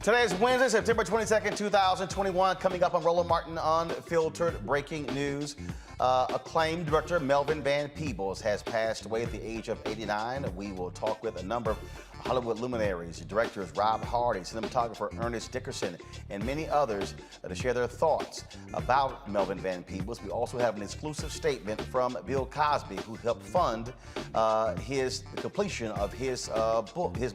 Today is Wednesday, September 22nd, 2021. Coming up on Roland Martin Unfiltered Breaking News. Acclaimed director Melvin Van Peebles has passed away at the age of 89. We will talk with a number of Hollywood luminaries, directors Rob Hardy, cinematographer Ernest Dickerson, and many others to share their thoughts about Melvin Van Peebles. We also have an exclusive statement from Bill Cosby, who helped fund the completion of his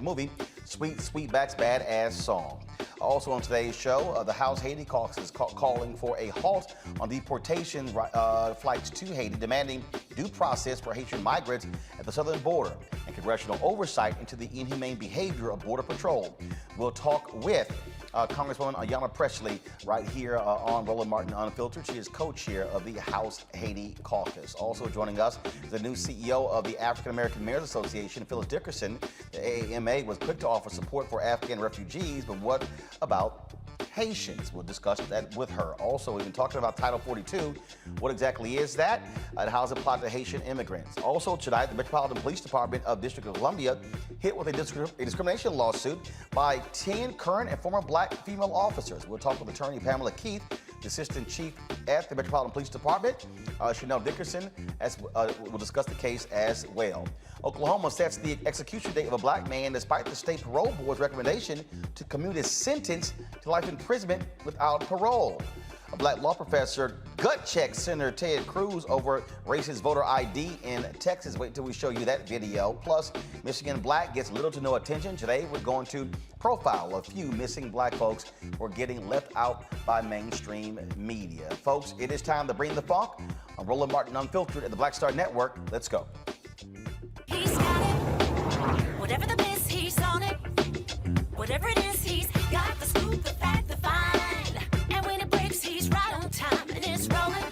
movie, Sweet Sweetback's Badass Song. Also on today's show, the House Haiti caucus is calling for a halt on deportation flights to Haiti, demanding due process for Haitian migrants at the southern border and congressional oversight into the inhumane behavior of Border Patrol. We'll talk with Congresswoman Ayanna Pressley right here on Roland Martin Unfiltered. She is co-chair of the House Haiti caucus. Also joining us is the new CEO of the African American Mayors Association, Phyllis Dickerson. The AAMA was quick to offer support for Afghan refugees, but what about Haitians? We'll discuss that with her. Also, we've been talking about Title 42. What exactly is that, and how does it apply to Haitian immigrants? Also tonight, the Metropolitan Police Department of District of Columbia hit with a discrimination lawsuit by 10 current and former black female officers. We'll talk with attorney Pamela Keith, the assistant chief at the Metropolitan Police Department. Chanel Dickerson will discuss the case as well. Oklahoma sets the execution date of a black man despite the state parole board's recommendation to commute his sentence to life imprisonment without parole. A black law professor gut-checked Senator Ted Cruz over racist voter ID in Texas. Wait till we show you that video. Plus, Michigan black gets little to no attention. Today, we're going to profile a few missing black folks who are getting left out by mainstream media. Folks, it is time to bring the funk on Roland Martin Unfiltered at the Black Star Network. Let's go. He's got it. Whatever the miss, he's on it. Whatever it is, he's got the scoop, the fact, the find. And when it breaks, he's right on time and it's rolling.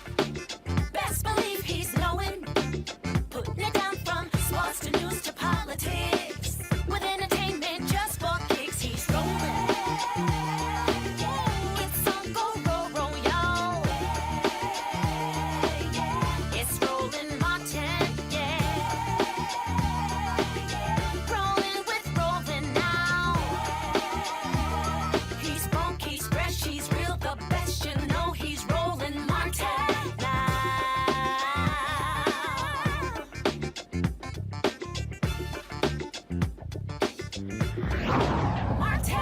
Best believe he's knowing. Putting it down from sports to news to politics. With entertainment just for kicks, he's rolling. It's on go, roll, y'all. It's Roland Martin, rolling with Roland now. He's funk, he's fresh, he's real, the best, you know he's Roland Martin now. Martin.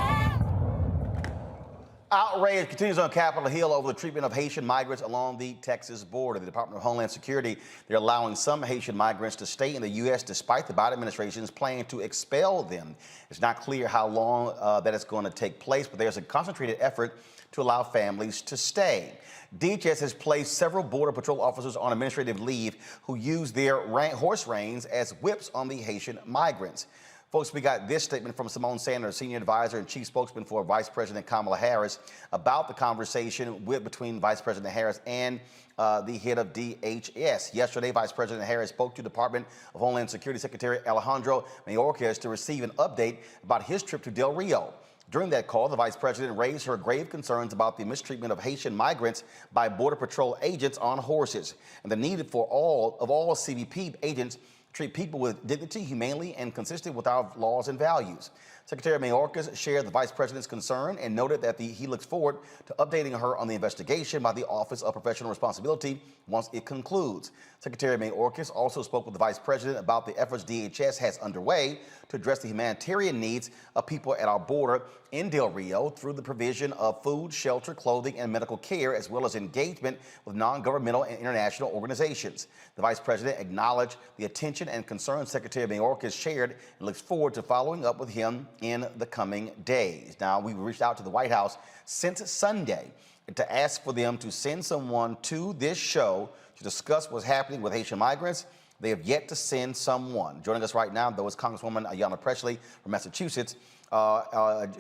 Outrage continues on Capitol Hill over the treatment of Haitian migrants along the Texas border. The Department of Homeland Security, they're allowing some Haitian migrants to stay in the U.S. despite the Biden administration's plan to expel them. It's not clear how long that is going to take place, but there's a concentrated effort to allow families to stay. DHS has placed several Border Patrol officers on administrative leave who use their horse reins as whips on the Haitian migrants. Folks, we got this statement from Simone Sanders, senior advisor and chief spokesman for Vice President Kamala Harris, about the conversation between Vice President Harris and the head of DHS. Yesterday, Vice President Harris spoke to Department of Homeland Security Secretary Alejandro Mayorkas to receive an update about his trip to Del Rio. During that call, the vice president raised her grave concerns about the mistreatment of Haitian migrants by Border Patrol agents on horses and the need for all CBP agents treat people with dignity, humanely, and consistent with our laws and values. Secretary Mayorkas shared the vice president's concern and noted that he looks forward to updating her on the investigation by the Office of Professional Responsibility once it concludes. Secretary Mayorkas also spoke with the vice president about the efforts DHS has underway to address the humanitarian needs of people at our border in Del Rio through the provision of food, shelter, clothing, and medical care, as well as engagement with non-governmental and international organizations. The vice president acknowledged the attention and concern Secretary Mayorkas shared and looks forward to following up with him in the coming days. Now, we've reached out to the White House since Sunday to ask for them to send someone to this show to discuss what's happening with Haitian migrants. They have yet to send someone. Joining us right now, though, is Congresswoman Ayanna Pressley from Massachusetts.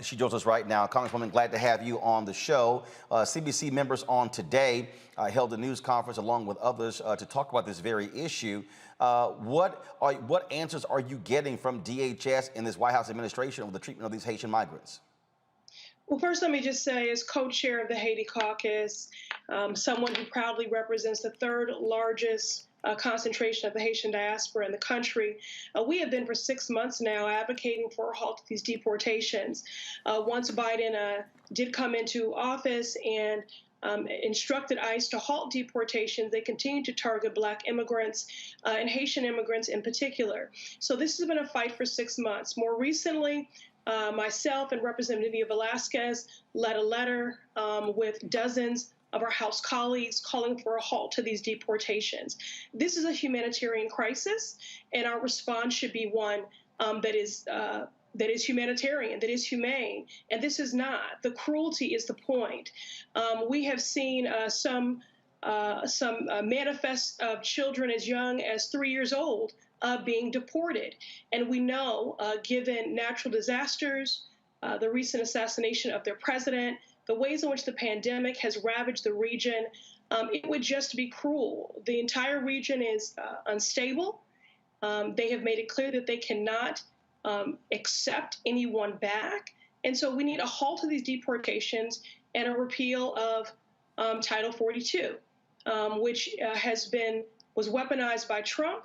She joins us right now. Congresswoman, glad to have you on the show. CBC members on today held a news conference along with others to talk about this very issue. What answers are you getting from DHS in this White House administration over the treatment of these Haitian migrants? Well, first, let me just say, as co-chair of the Haiti caucus, someone who proudly represents the third largest concentration of the Haitian diaspora in the country. We have been for 6 months now advocating for a halt to these deportations. Once Biden did come into office and instructed ICE to halt deportations, they continue to target Black immigrants and Haitian immigrants in particular. So this has been a fight for 6 months. More recently, myself and Representative Velasquez led a letter with dozens of our House colleagues calling for a halt to these deportations. This is a humanitarian crisis, and our response should be one that is humanitarian, that is humane, and this is not. The cruelty is the point. We have seen some manifests of children as young as 3 years old being deported, and we know, given natural disasters, the recent assassination of their president, the ways in which the pandemic has ravaged the region, it would just be cruel. The entire region is unstable. They have made it clear that they cannot accept anyone back. And so we need a halt to these deportations and a repeal of Title 42, which was weaponized by Trump,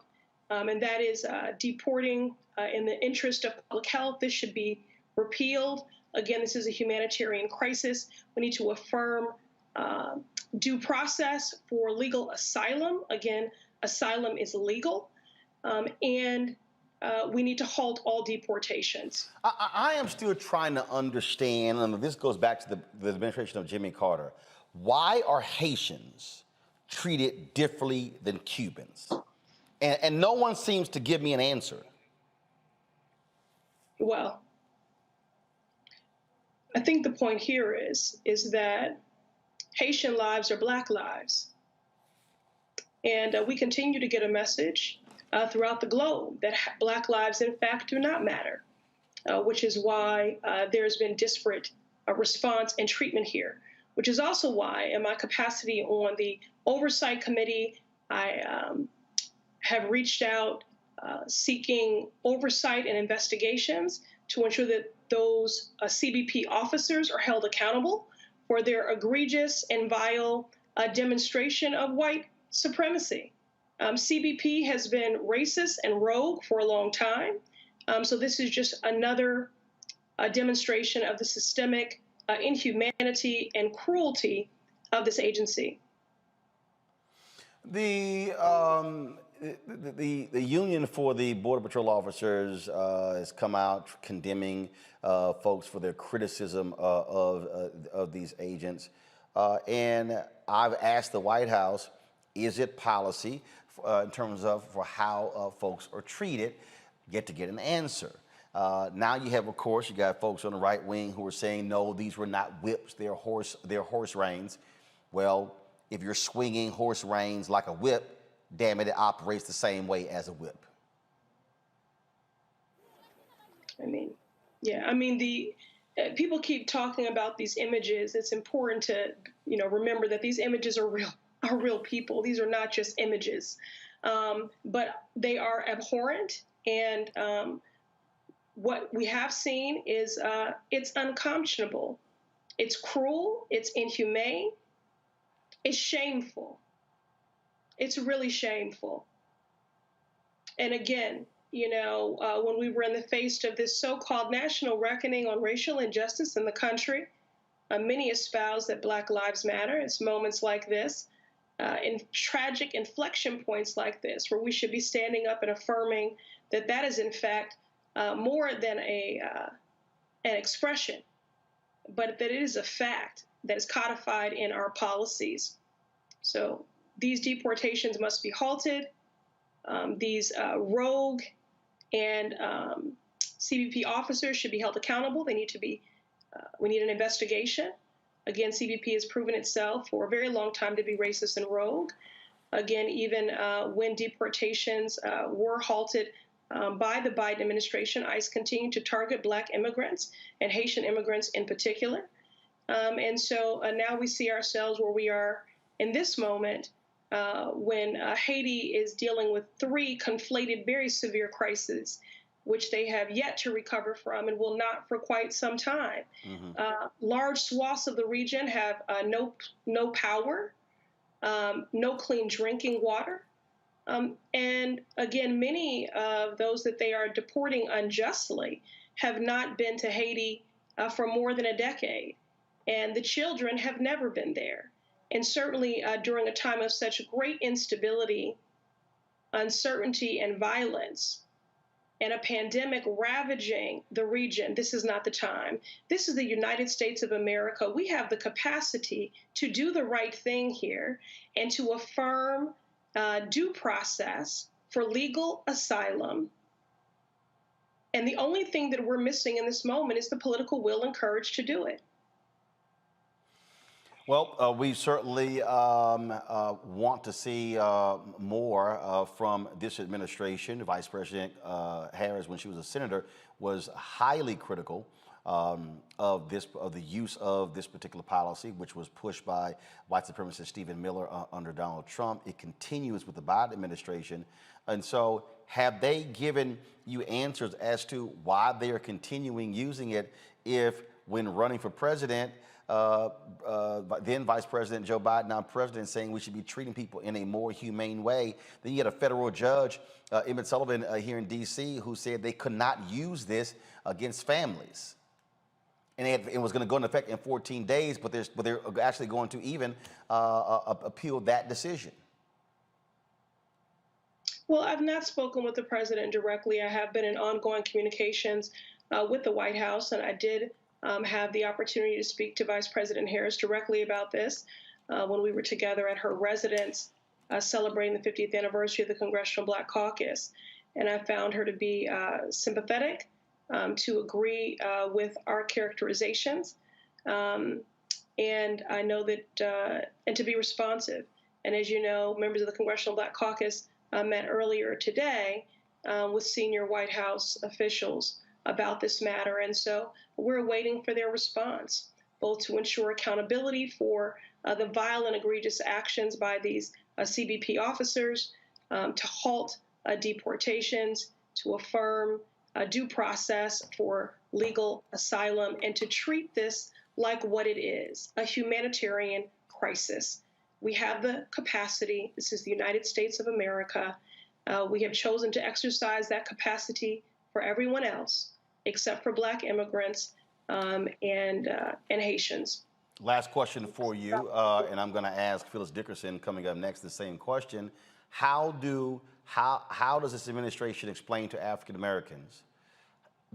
and that is deporting in the interest of public health. This should be repealed. Again, this is a humanitarian crisis. We need to affirm due process for legal asylum. Again, asylum is legal. And we need to halt all deportations. I am still trying to understand, and this goes back to the administration of Jimmy Carter. Why are Haitians treated differently than Cubans? And no one seems to give me an answer. Well, I think the point here is that Haitian lives are Black lives. And we continue to get a message throughout the globe that Black lives, in fact, do not matter, which is why there's been disparate response and treatment here, which is also why, in my capacity on the Oversight Committee, I have reached out seeking oversight and investigations to ensure that those CBP officers are held accountable for their egregious and vile demonstration of white supremacy. CBP has been racist and rogue for a long time. So this is just another demonstration of the systemic inhumanity and cruelty of this agency. The union for the Border Patrol officers has come out condemning folks for their criticism of these agents. And I've asked the White House, is it policy in terms of for how folks are treated, get an answer. Now you have, of course, you got folks on the right wing who are saying, no, these were not whips, they're horse reins. Well, if you're swinging horse reins like a whip, damn it, it operates the same way as a whip. The people keep talking about these images. It's important to, remember that these images are real people. These are not just images, but they are abhorrent. And what we have seen is it's unconscionable. It's cruel. It's inhumane. It's shameful. It's really shameful. And again, when we were in the face of this so-called national reckoning on racial injustice in the country, many espouse that Black lives matter. It's moments like this, in tragic inflection points like this, where we should be standing up and affirming that is in fact more than an expression, but that it is a fact that is codified in our policies. So these deportations must be halted. These rogue and CBP officers should be held accountable. They need to be. We need an investigation. Again, CBP has proven itself for a very long time to be racist and rogue. Again, even when deportations were halted by the Biden administration, ICE continued to target Black immigrants and Haitian immigrants in particular. And so now we see ourselves where we are in this moment when Haiti is dealing with three conflated, very severe crises, which they have yet to recover from and will not for quite some time. Mm-hmm. Large swaths of the region have no power, no clean drinking water, And again, many of those that they are deporting unjustly have not been to Haiti for more than a decade. And the children have never been there. And certainly during a time of such great instability, uncertainty, and violence, and a pandemic ravaging the region, this is not the time. This is the United States of America. We have the capacity to do the right thing here and to affirm due process for legal asylum. And the only thing that we're missing in this moment is the political will and courage to do it. Well, we certainly want to see more from this administration. Vice President Harris, when she was a senator, was highly critical of the use of this particular policy, which was pushed by white supremacist Stephen Miller under Donald Trump. It continues with the Biden administration. And so have they given you answers as to why they are continuing using it if, when running for president, then Vice President Joe Biden, now President, saying we should be treating people in a more humane way? Then you had a federal judge, Emmett Sullivan, here in D.C., who said they could not use this against families. And it was going to go into effect in 14 days, but they're actually going to even appeal that decision. Well, I've not spoken with the president directly. I have been in ongoing communications with the White House, and I did have the opportunity to speak to Vice President Harris directly about this when we were together at her residence celebrating the 50th anniversary of the Congressional Black Caucus. And I found her to be sympathetic, to agree with our characterizations, and I know that, and to be responsive. And as you know, members of the Congressional Black Caucus met earlier today with senior White House officials about this matter. And so we're waiting for their response, both to ensure accountability for the vile and egregious actions by these CBP officers, to halt deportations, to affirm due process for legal asylum, and to treat this like what it is, a humanitarian crisis. We have the capacity. This is the United States of America. We have chosen to exercise that capacity for everyone else, except for Black immigrants and Haitians. Last question for you, and I'm going to ask Phyllis Dickerson coming up next the same question. How does this administration explain to African Americans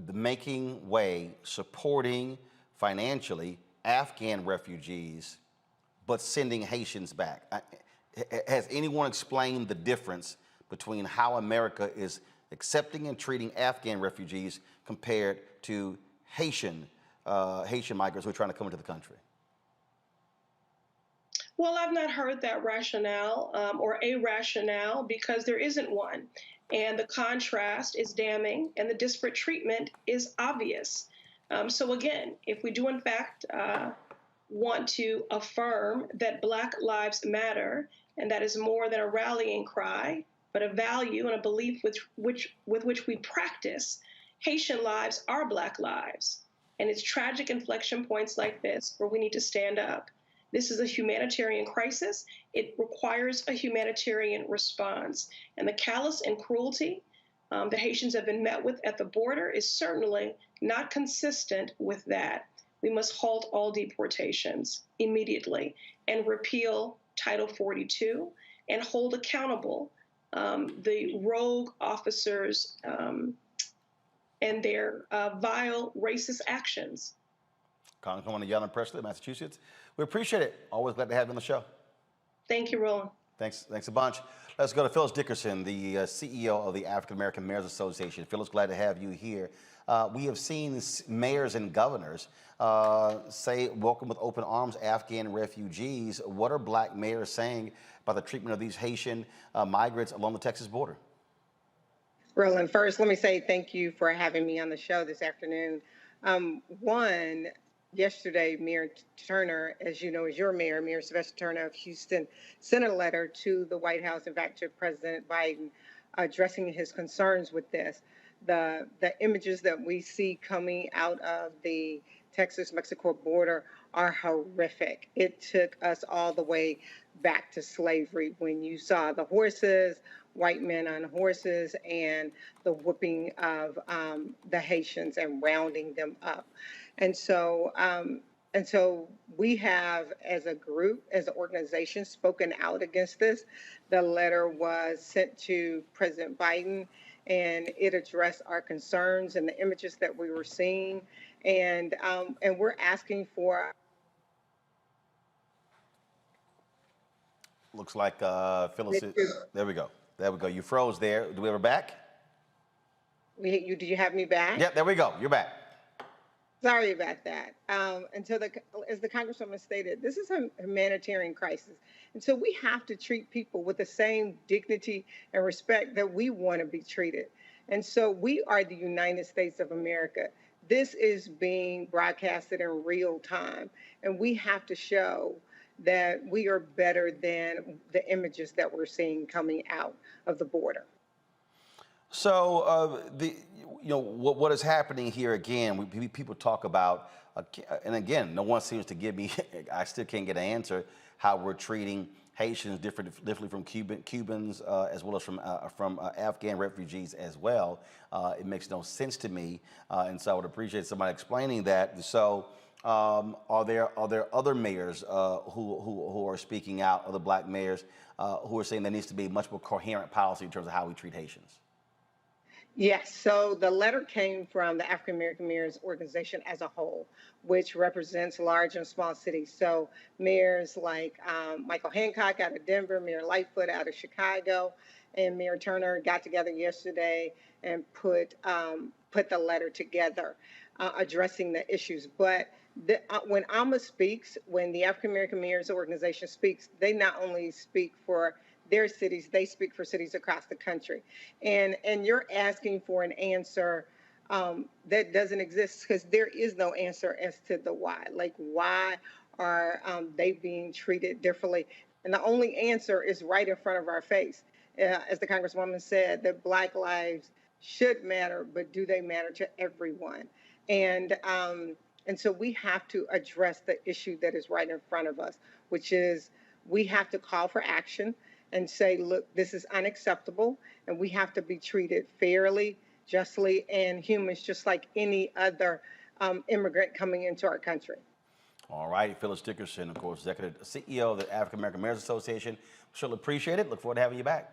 the making way, supporting financially Afghan refugees, but sending Haitians back? Has anyone explained the difference between how America is accepting and treating Afghan refugees compared to Haitian migrants who are trying to come into the country? Well, I've not heard that rationale or a rationale, because there isn't one. And the contrast is damning and the disparate treatment is obvious. So again, if we do in fact want to affirm that Black lives matter, and that is more than a rallying cry, but a value and a belief with which we practice, Haitian lives are Black lives. And it's tragic inflection points like this where we need to stand up. This is a humanitarian crisis. It requires a humanitarian response. And the callous and cruelty that Haitians have been met with at the border is certainly not consistent with that. We must halt all deportations immediately and repeal Title 42 and hold accountable the rogue officers and their vile racist actions. Congresswoman Yellen Presley, Massachusetts. We appreciate it. Always glad to have you on the show. Thank you, Roland. Thanks a bunch. Let's go to Phyllis Dickerson, the CEO of the African American Mayors Association. Phyllis, glad to have you here. We have seen mayors and governors say, welcome with open arms Afghan refugees. What are Black mayors saying about the treatment of these Haitian migrants along the Texas border? Roland, first, let me say thank you for having me on the show this afternoon. Yesterday, Mayor Turner, as you know, is your mayor, Mayor Sylvester Turner of Houston, sent a letter to the White House, in fact, to President Biden, addressing his concerns with this. The images that we see coming out of the Texas-Mexico border are horrific. It took us all the way back to slavery when you saw the horses, white men on horses and the whooping of the Haitians and rounding them up. And so, and so we have, as a group, as an organization, spoken out against this. The letter was sent to President Biden, and it addressed our concerns and the images that we were seeing. And we're asking for. Looks like Phyllis. There we go. There we go. You froze there. Do we have her back? Do you have me back? Yeah, there we go. You're back. Sorry about that. And so, as the Congresswoman stated, this is a humanitarian crisis. And so we have to treat people with the same dignity and respect that we want to be treated. And so we are the United States of America. This is being broadcasted in real time. And we have to show that we are better than the images that we're seeing coming out of the border. So what is happening here again? People talk about, and again, no one seems to give me. I still can't get an answer how we're treating Haitians differently from Cubans as well as from Afghan refugees as well. It makes no sense to me, and so I would appreciate somebody explaining that. So. Are there other mayors who are speaking out, other black mayors who are saying there needs to be much more coherent policy in terms of how we treat Haitians? Yes, so the letter came from the African American Mayors Organization as a whole, which represents large and small cities. So mayors like Michael Hancock out of Denver, Mayor Lightfoot out of Chicago, and Mayor Turner got together yesterday and put the letter together addressing the issues. But when AMA speaks, when the African American Mayors Organization speaks, they not only speak for their cities, they speak for cities across the country. And you're asking for an answer that doesn't exist, because there is no answer as to the why. Like, why are they being treated differently? And the only answer is right in front of our face. As the Congresswoman said, that Black lives should matter, but do they matter to everyone? And so we have to address the issue that is right in front of us, which is we have to call for action and say, look, this is unacceptable, and we have to be treated fairly, justly, and humans, just like any other immigrant coming into our country. All right, Phyllis Dickerson, of course, Executive CEO of the African American Mayors Association. Surely appreciate it. Look forward to having you back.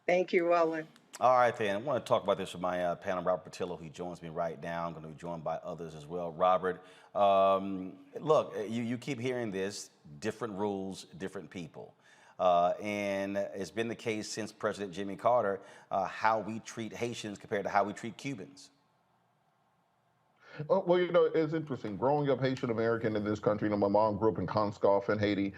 Thank you, Roland. All right, then. I want to talk about this with my panel, Robert Patillo, who joins me right now. I'm going to be joined by others as well. Robert, look, you keep hearing this, different rules, different people. And it's been the case since President Jimmy Carter, how we treat Haitians compared to how we treat Cubans. Well, it's interesting. Growing up Haitian American in this country, my mom grew up in Conscoff in Haiti.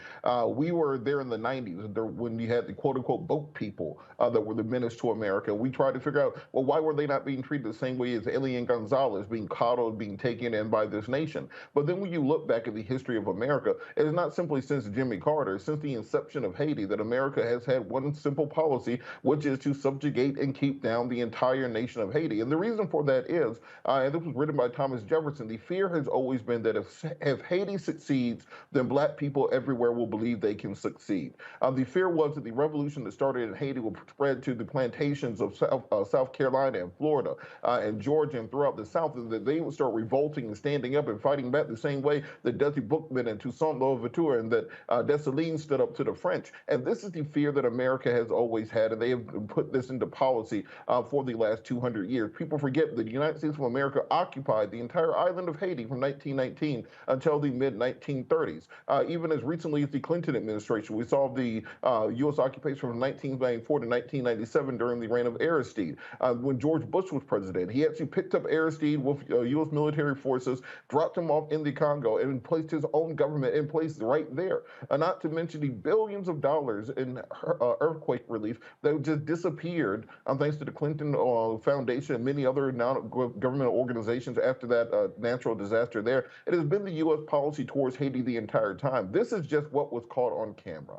We were there in the 90s when you had the quote-unquote boat people that were the menace to America. We tried to figure out, well, why were they not being treated the same way as Elian Gonzalez, being coddled, being taken in by this nation? But then when you look back at the history of America, it is not simply since Jimmy Carter, since the inception of Haiti, that America has had one simple policy, which is to subjugate and keep down the entire nation of Haiti. And the reason for that is, and this was written by Thomas Jefferson, the fear has always been that if Haiti succeeds, then black people everywhere will believe they can succeed. The fear was that the revolution that started in Haiti would spread to the plantations of South Carolina and Florida and Georgia and throughout the South, and that they would start revolting and standing up and fighting back the same way that Desi Boukman and Toussaint Louverture and that Dessalines stood up to the French. And this is the fear that America has always had, and they have put this into policy for the last 200 years. People forget that the United States of America occupied the entire island of Haiti from 1919 until the mid-1930s. Even as recently as the Clinton administration, we saw the U.S. occupation from 1994 to 1997 during the reign of Aristide. When George Bush was president, he actually picked up Aristide with U.S. military forces, dropped him off in the Congo, and placed his own government in place right there. Not to mention the billions of dollars in earthquake relief that just disappeared thanks to the Clinton Foundation and many other non-government organizations after that natural disaster there. It has been the U.S. policy towards Haiti the entire time. This is just what was caught on camera.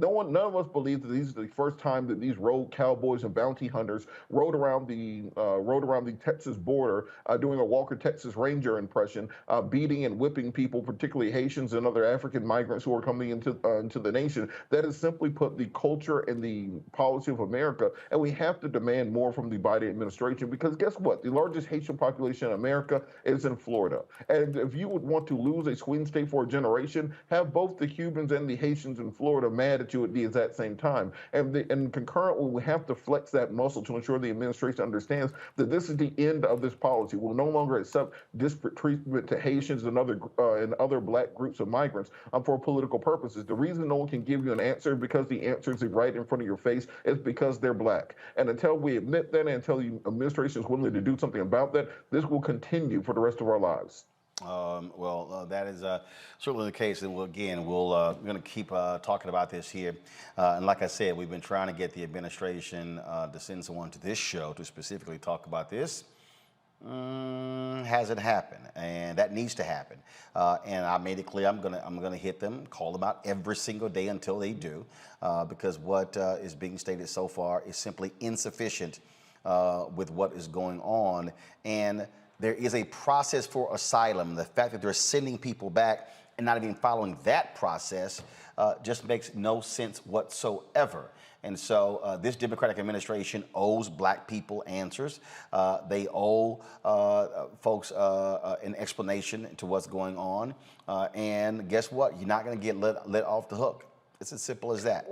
None of us believe that these are the first time that these rogue cowboys and bounty hunters rode around the Texas border, doing a Walker Texas Ranger impression, beating and whipping people, particularly Haitians and other African migrants who are coming into the nation. That has simply put the culture and the policy of America, and we have to demand more from the Biden administration, because guess what? The largest Haitian population in America is in Florida. And if you would want to lose a swing state for a generation, have both the Cubans and the Haitians in Florida mad at you at the exact same time. And concurrently, we have to flex that muscle to ensure the administration understands that this is the end of this policy. We'll no longer accept disparate treatment to Haitians and other black groups of migrants for political purposes. The reason no one can give you an answer because the answer is right in front of your face is because they're black. And until we admit that, and until the administration is willing to do something about that, this will continue for the rest of our lives. That is certainly the case, and we're going to keep talking about this here. And like I said, we've been trying to get the administration to send someone to this show to specifically talk about this. Hasn't happened, and that needs to happen. And I made it clear I'm gonna hit them, call them out every single day until they do, because what is being stated so far is simply insufficient with what is going on. And there is a process for asylum. The fact that they're sending people back and not even following that process just makes no sense whatsoever. And so this Democratic administration owes black people answers. They owe folks an explanation to what's going on. And guess what? You're not going to get let off the hook. It's as simple as that.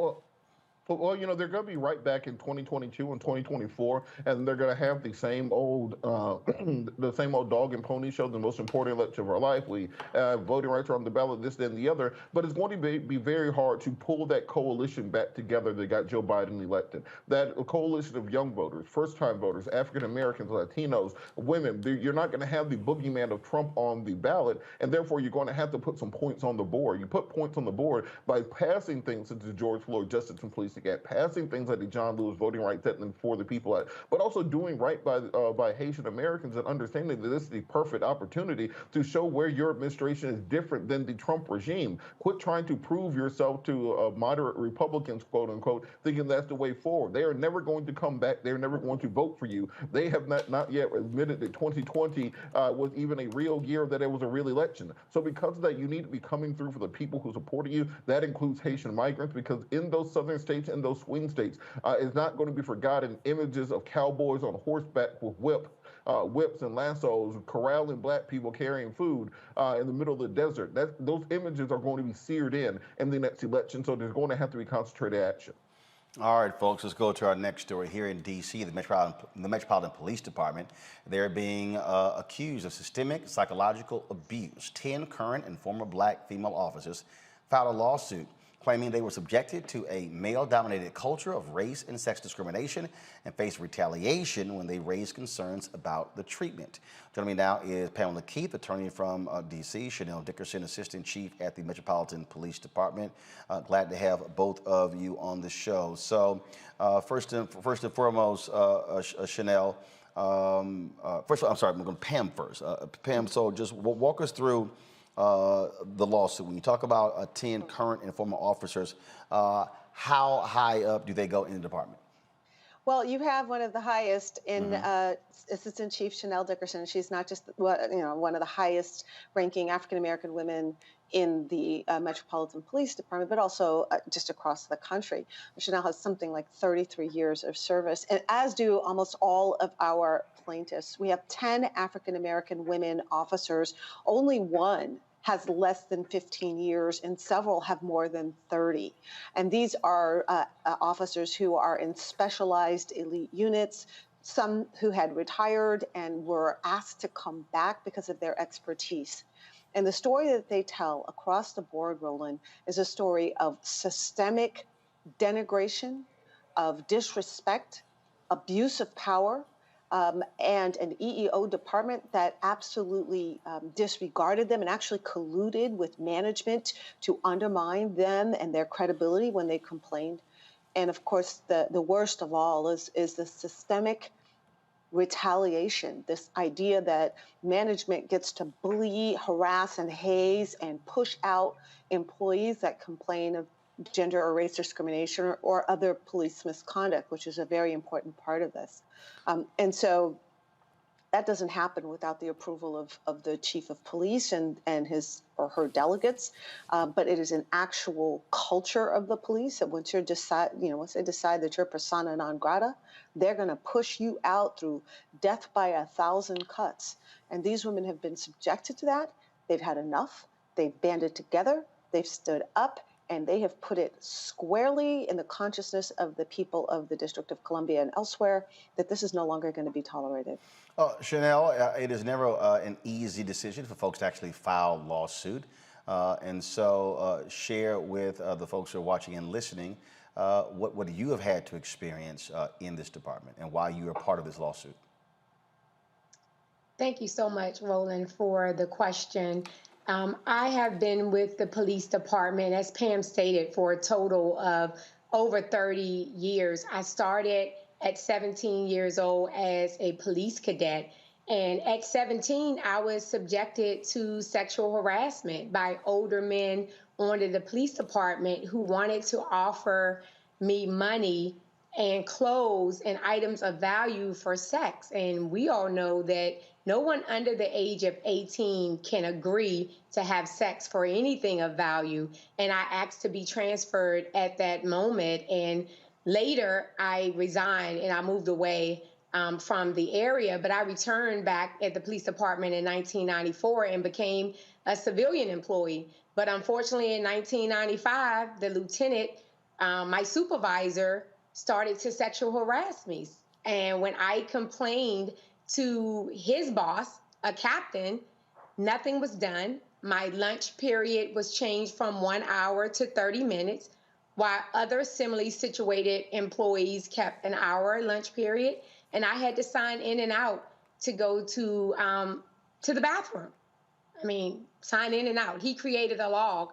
Well, they're going to be right back in 2022 and 2024, and they're going to have the same old, the same old dog and pony show. The most important election of our life. We voting rights are on the ballot, this, that, and the other. But it's going to be very hard to pull that coalition back together that got Joe Biden elected. That coalition of young voters, first-time voters, African Americans, Latinos, women. You're not going to have the boogeyman of Trump on the ballot, and therefore you're going to have to put some points on the board. You put points on the board by passing things such as George Floyd Justice and Police Act, passing things like the John Lewis Voting Rights Act and For the People Act, but also doing right by Haitian Americans and understanding that this is the perfect opportunity to show where your administration is different than the Trump regime. Quit trying to prove yourself to moderate Republicans, quote unquote, thinking that's the way forward. They are never going to come back. They're never going to vote for you. They have not yet admitted that 2020 was even a real year, that it was a real election. So because of that, you need to be coming through for the people who supported you. That includes Haitian migrants, because in those southern states and those swing states, it's not going to be forgotten images of cowboys on horseback with whips and lassos corralling black people carrying food in the middle of the desert. Those images are going to be seared in the next election, so there's going to have to be concentrated action. All right, folks, let's go to our next story. Here in D.C., the Metropolitan Police Department, they're being accused of systemic psychological abuse. 10 current and former black female officers filed a lawsuit claiming they were subjected to a male-dominated culture of race and sex discrimination and faced retaliation when they raised concerns about the treatment. Joining me now is Pamela Keith, attorney from D.C., Chanel Dickerson, assistant chief at the Metropolitan Police Department. Glad to have both of you on the show. So first and foremost, Chanel, first of all, I'm sorry, I'm going to Pam first. Pam, so just walk us through the lawsuit. When you talk about 10 current and former officers, how high up do they go in the department? Well, you have one of the highest in Assistant Chief Chanel Dickerson. She's not just one of the highest ranking African American women in the Metropolitan Police Department, but also just across the country. Chanel has something like 33 years of service, and as do almost all of our plaintiffs. We have 10 African American women officers. Only one has less than 15 years, and several have more than 30. And these are officers who are in specialized elite units, some who had retired and were asked to come back because of their expertise. And the story that they tell across the board, Roland, is a story of systemic denigration, of disrespect, abuse of power, and an EEO department that absolutely disregarded them and actually colluded with management to undermine them and their credibility when they complained. And of course, the worst of all is the systemic retaliation, this idea that management gets to bully, harass, and haze and push out employees that complain of gender or race discrimination or other police misconduct, which is a very important part of this. And so that doesn't happen without the approval of the chief of police and his or her delegates. But it is an actual culture of the police that once they decide that you're persona non grata, they're going to push you out through death by 1,000 cuts. And these women have been subjected to that. They've had enough. They've banded together. They've stood up. And they have put it squarely in the consciousness of the people of the District of Columbia and elsewhere that this is no longer going to be tolerated. Chanel, it is never an easy decision for folks to actually file a lawsuit. And so share with the folks who are watching and listening what you have had to experience in this department and why you are part of this lawsuit. Thank you so much, Roland, for the question. I have been with the police department, as Pam stated, for a total of over 30 years. I started at 17 years old as a police cadet. And at 17, I was subjected to sexual harassment by older men under the police department who wanted to offer me money and clothes and items of value for sex. And we all know that no one under the age of 18 can agree to have sex for anything of value. And I asked to be transferred at that moment. And later I resigned and I moved away from the area, but I returned back at the police department in 1994 and became a civilian employee. But unfortunately in 1995, the lieutenant, my supervisor, started to sexual harass me. And when I complained to his boss, a captain, nothing was done. My lunch period was changed from 1 hour to 30 minutes, while other similarly situated employees kept an hour lunch period. And I had to sign in and out to go to the bathroom. I mean, sign in and out. He created a log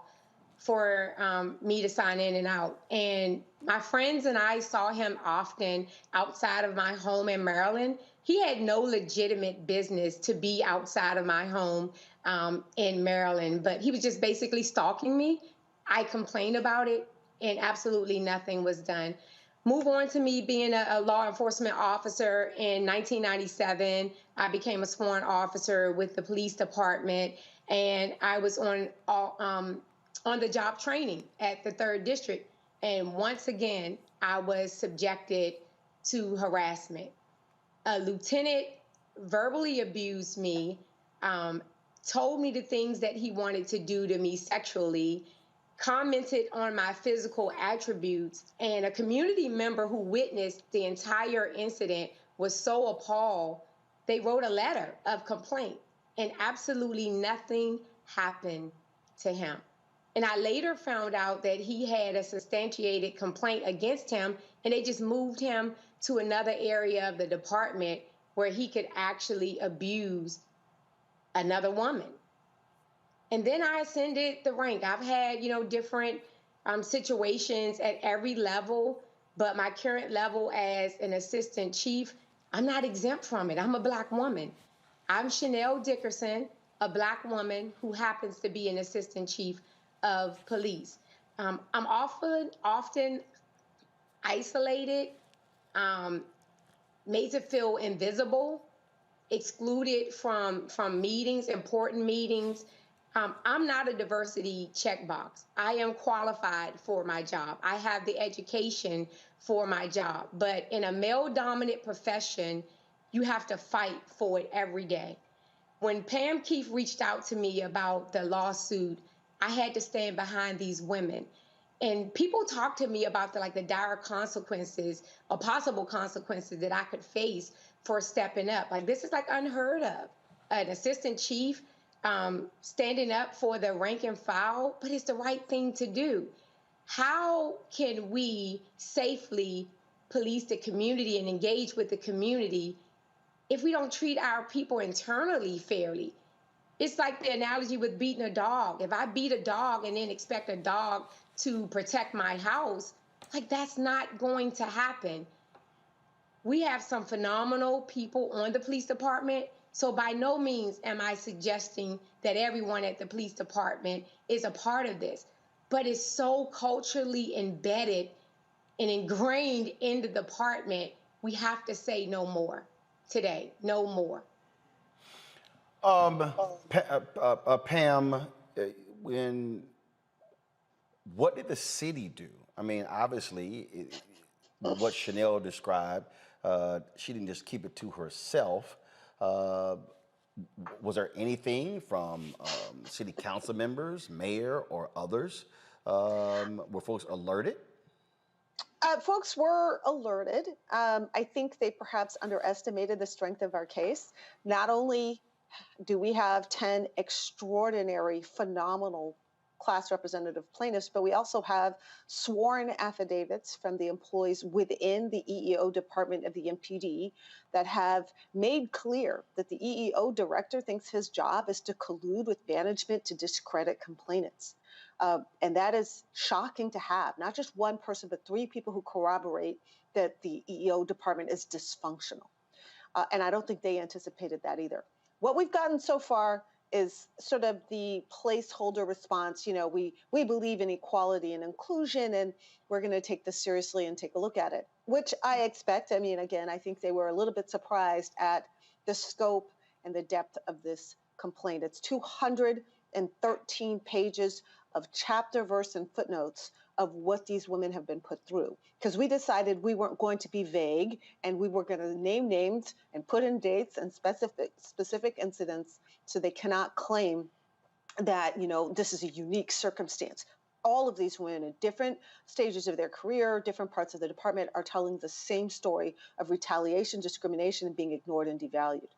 for me to sign in and out. And my friends and I saw him often outside of my home in Maryland. He had no legitimate business to be outside of my home in Maryland, but he was just basically stalking me. I complained about it, and absolutely nothing was done. Move on to me being a law enforcement officer in 1997. I became a sworn officer with the police department, and I was on the job training at the 3rd District. And once again, I was subjected to harassment. A lieutenant verbally abused me, told me the things that he wanted to do to me sexually, commented on my physical attributes, and a community member who witnessed the entire incident was so appalled, they wrote a letter of complaint, and absolutely nothing happened to him. And I later found out that he had a substantiated complaint against him, and they just moved him to another area of the department where he could actually abuse another woman. And then I ascended the rank. I've had, different situations at every level, but my current level as an assistant chief, I'm not exempt from it. I'm a Black woman. I'm Chanel Dickerson, a Black woman who happens to be an assistant chief of police. I'm often isolated, made to feel invisible, excluded from meetings, important meetings. I'm not a diversity checkbox. I am qualified for my job. I have the education for my job. But in a male-dominant profession, you have to fight for it every day. When Pam Keefe reached out to me about the lawsuit, I had to stand behind these women. And people talk to me about the dire consequences or possible consequences that I could face for stepping up. This is unheard of. An assistant chief standing up for the rank and file, but it's the right thing to do. How can we safely police the community and engage with the community if we don't treat our people internally fairly? It's like the analogy with beating a dog. If I beat a dog and then expect a dog to protect my house, that's not going to happen. We have some phenomenal people on the police department. So by no means am I suggesting that everyone at the police department is a part of this. but it's so culturally embedded and ingrained in the department. We have to say no more today, no more. Pam, what did the city do? I mean, obviously, what Chanel described, she didn't just keep it to herself. Was there anything from city council members, mayor, or others? Were folks alerted? Folks were alerted. I think they perhaps underestimated the strength of our case. Not only do we have 10 extraordinary, phenomenal class representative plaintiffs, but we also have sworn affidavits from the employees within the EEO department of the MPD that have made clear that the EEO director thinks his job is to collude with management to discredit complainants. And that is shocking to have, not just one person, but 3 people who corroborate that the EEO department is dysfunctional. And I don't think they anticipated that either. What we've gotten so far is sort of the placeholder response. You know, we believe in equality and inclusion, and we're going to take this seriously and take a look at it, which I expect. I mean, again, I think they were a little bit surprised at the scope and the depth of this complaint. It's 213 pages of chapter, verse, and footnotes of what these women have been put through. Because we decided we weren't going to be vague, and we were going to name names and put in dates and specific incidents, so they cannot claim that, you know, this is a unique circumstance. All of these women in different stages of their career, different parts of the department, are telling the same story of retaliation, discrimination, and being ignored and devalued.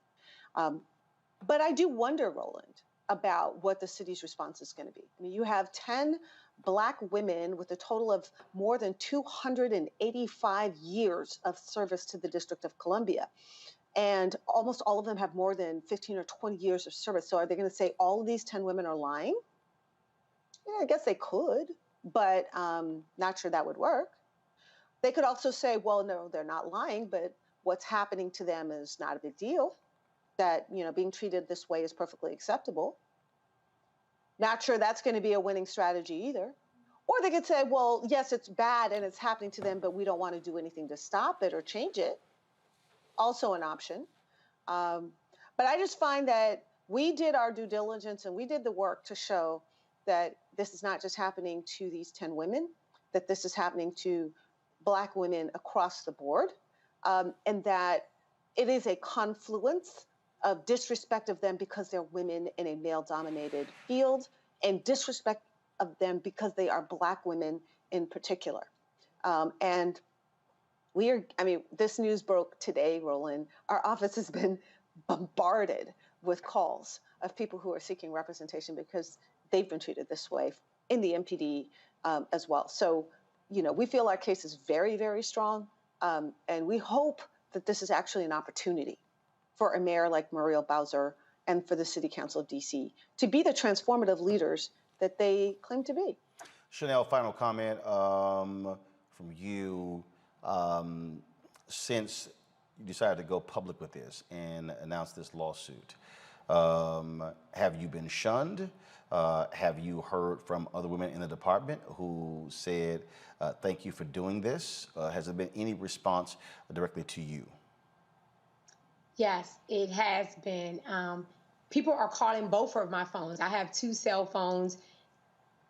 But I do wonder, Roland, about what the city's response is going to be. I mean, you have 10 Black women with a total of more than 285 years of service to the District of Columbia. And almost all of them have more than 15 or 20 years of service. So are they going to say all of these 10 women are lying? Yeah, I guess they could, but not sure that would work. They could also say, well, no, they're not lying, but what's happening to them is not a big deal. That, you know, being treated this way is perfectly acceptable. Not sure that's going to be a winning strategy either. Or they could say, well, yes, it's bad and it's happening to them, but we don't want to do anything to stop it or change it. Also an option. But I just find that we did our due diligence and we did the work to show that this is not just happening to these 10 women, that this is happening to Black women across the board, and that it is a confluence of disrespect of them because they're women in a male-dominated field, and disrespect of them because they are Black women in particular. And this news broke today, Roland. Our office has been bombarded with calls of people who are seeking representation because they've been treated this way in the MPD as well. So, you know, we feel our case is very, very strong, and we hope that this is actually an opportunity for a mayor like Muriel Bowser and for the City Council of DC to be the transformative leaders that they claim to be. Chanel, final comment from you. Since you decided to go public with this and announce this lawsuit, have you been shunned? Have you heard from other women in the department who said, thank you for doing this? Has there been any response directly to you? Yes, it has been. People are calling both of my phones. I have 2 cell phones.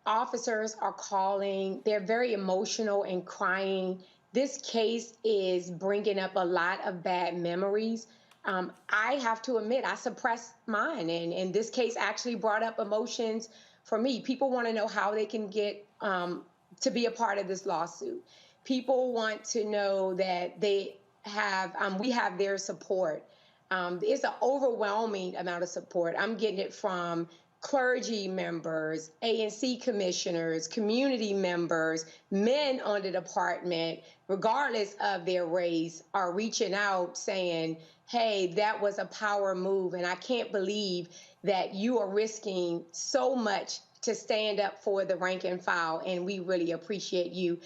Officers are calling. They're very emotional and crying. This case is bringing up a lot of bad memories. I have to admit, I suppressed mine, and this case actually brought up emotions for me. People want to know how they can get to be a part of this lawsuit. People want to know that they have, we have their support. It's an overwhelming amount of support. I'm getting it from clergy members, ANC commissioners, community members, men on the department, regardless of their race, are reaching out saying, hey, that was a power move, and I can't believe that you are risking so much to stand up for the rank and file, and we really appreciate you.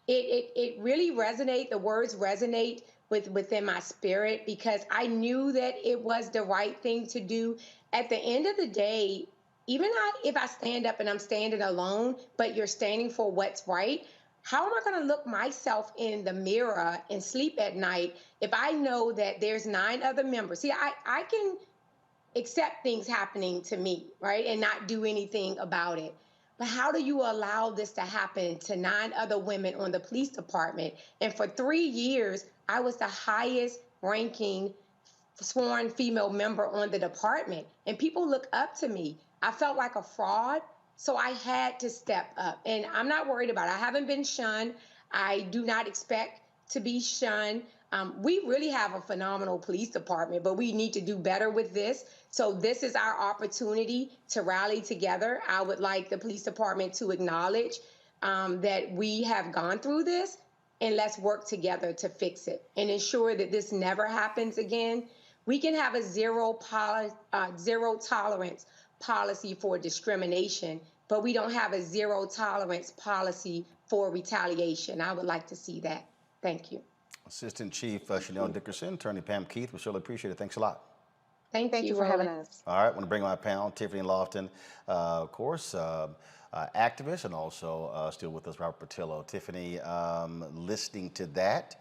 It really resonates, the words resonate within my spirit, because I knew that it was the right thing to do. At the end of the day, if I stand up and I'm standing alone, but you're standing for what's right, how am I going to look myself in the mirror and sleep at night if I know that there's 9 other members? See, I can accept things happening to me, right, and not do anything about it. But how do you allow this to happen to 9 other women on the police department? And for 3 years, I was the highest ranking sworn female member on the department, and people look up to me. I felt like a fraud, so I had to step up, and I'm not worried about it. I haven't been shunned. I do not expect to be shunned. We really have a phenomenal police department, but we need to do better with this. So this is our opportunity to rally together. I would like the police department to acknowledge that we have gone through this, and let's work together to fix it and ensure that this never happens again. We can have a zero tolerance policy for discrimination, but we don't have a zero tolerance policy for retaliation. I would like to see that. Thank you. Assistant Chief Chanel Dickerson, Attorney Pam Keith, we surely appreciate it. Thanks a lot. Thank you for having us. All right, I want to bring my panel, Tiffany Lofton, of course, activist, and also still with us, Robert Patillo. Tiffany, listening to that,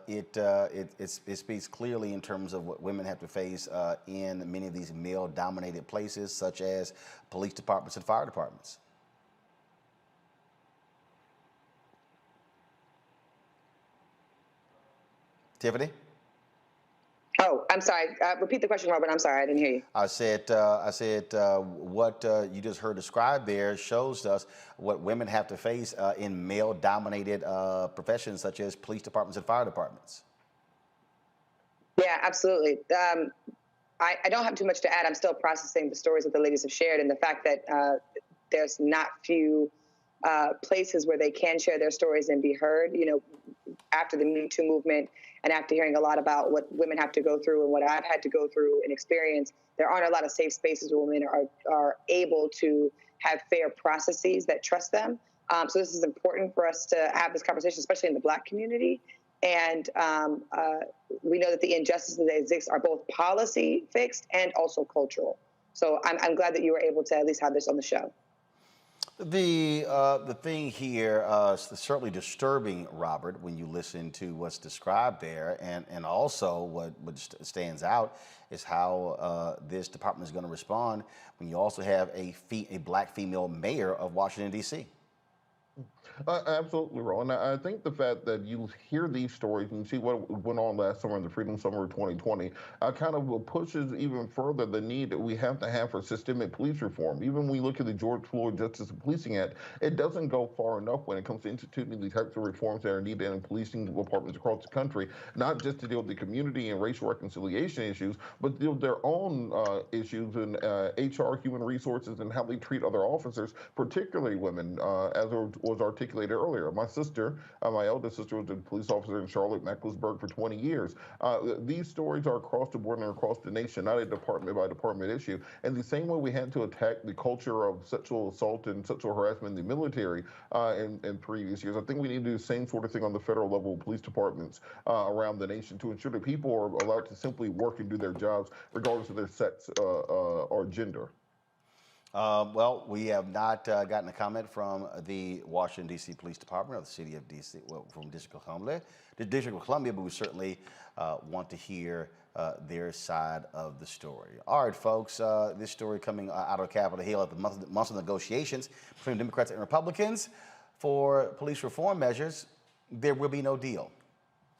it speaks clearly in terms of what women have to face in many of these male-dominated places, such as police departments and fire departments. Tiffany? Oh, I'm sorry. Repeat the question, Robert. I'm sorry. I didn't hear you. I said what you just heard described there shows us what women have to face in male-dominated professions such as police departments and fire departments. Yeah, absolutely. I don't have too much to add. I'm still processing the stories that the ladies have shared, and the fact that there's not few places where they can share their stories and be heard. You know, after the Me Too movement and after hearing a lot about what women have to go through and what I've had to go through and experience, there aren't a lot of safe spaces where women are able to have fair processes that trust them. So this is important for us to have this conversation, especially in the Black community. And we know that the injustices that exist are both policy fixed and also cultural. So I'm glad that you were able to at least have this on the show. The thing here is certainly disturbing, Robert, when you listen to what's described there, and also what stands out is how this department is going to respond when you also have a Black female mayor of Washington, D.C. Absolutely, Roland. I think the fact that you hear these stories and see what went on last summer in the Freedom Summer of 2020 kind of pushes even further the need that we have to have for systemic police reform. Even when we look at the George Floyd Justice and Policing Act, it doesn't go far enough when it comes to instituting these types of reforms that are needed in policing departments across the country, not just to deal with the community and racial reconciliation issues, but to deal with their own issues in HR, human resources, and how they treat other officers, particularly women, as was articulated earlier. My sister, my eldest sister, was a police officer in Charlotte, Mecklenburg for 20 years. These stories are across the board and across the nation, not a department by department issue. And the same way we had to attack the culture of sexual assault and sexual harassment in the military in previous years, I think we need to do the same sort of thing on the federal level of police departments around the nation to ensure that people are allowed to simply work and do their jobs regardless of their sex or gender. Well, we have not gotten a comment from the Washington, D.C. Police Department or the City of D.C., well, from District of Columbia, but we certainly want to hear their side of the story. All right, folks, this story coming out of Capitol Hill at the months of negotiations between Democrats and Republicans for police reform measures, there will be no deal.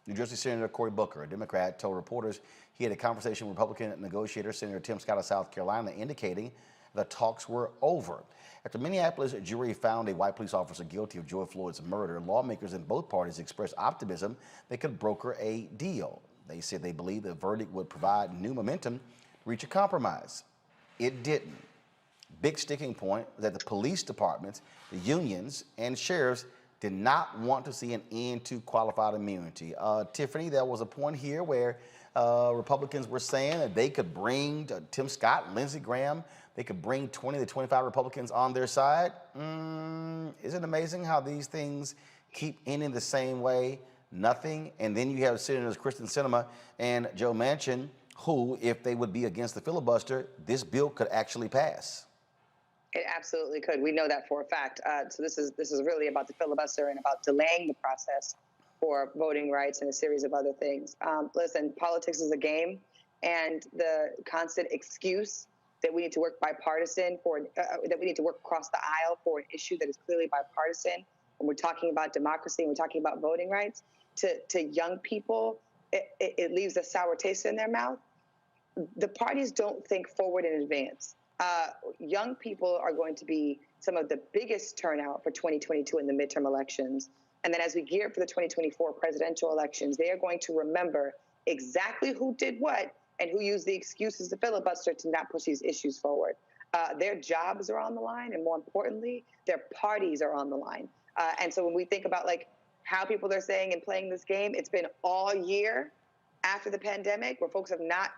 New Jersey Senator Cory Booker, a Democrat, told reporters he had a conversation with Republican negotiator Senator Tim Scott of South Carolina, indicating the talks were over. After Minneapolis jury found a white police officer guilty of George Floyd's murder, lawmakers in both parties expressed optimism they could broker a deal. They said they believed the verdict would provide new momentum to reach a compromise. It didn't. Big sticking point was that the police departments, the unions, and sheriffs did not want to see an end to qualified immunity. Tiffany, there was a point here where Republicans were saying that they could bring Tim Scott, Lindsey Graham, they could bring 20 to 25 Republicans on their side. Isn't it amazing how these things keep ending the same way? Nothing. And then you have Senators Kristen Sinema and Joe Manchin, who, if they would be against the filibuster, this bill could actually pass. It absolutely could. We know that for a fact. So this is really about the filibuster and about delaying the process for voting rights and a series of other things. Listen, politics is a game, and the constant excuse that we need to work bipartisan for, that we need to work across the aisle for an issue that is clearly bipartisan, when we're talking about democracy and we're talking about voting rights, to young people, it leaves a sour taste in their mouth. The parties don't think forward in advance. Young people are going to be some of the biggest turnout for 2022 in the midterm elections. And then as we gear up for the 2024 presidential elections, they are going to remember exactly who did what and who used the excuses to filibuster to not push these issues forward. Their jobs are on the line, and more importantly, their parties are on the line. And so when we think about like how people are saying and playing this game, it's been all year after the pandemic where folks have not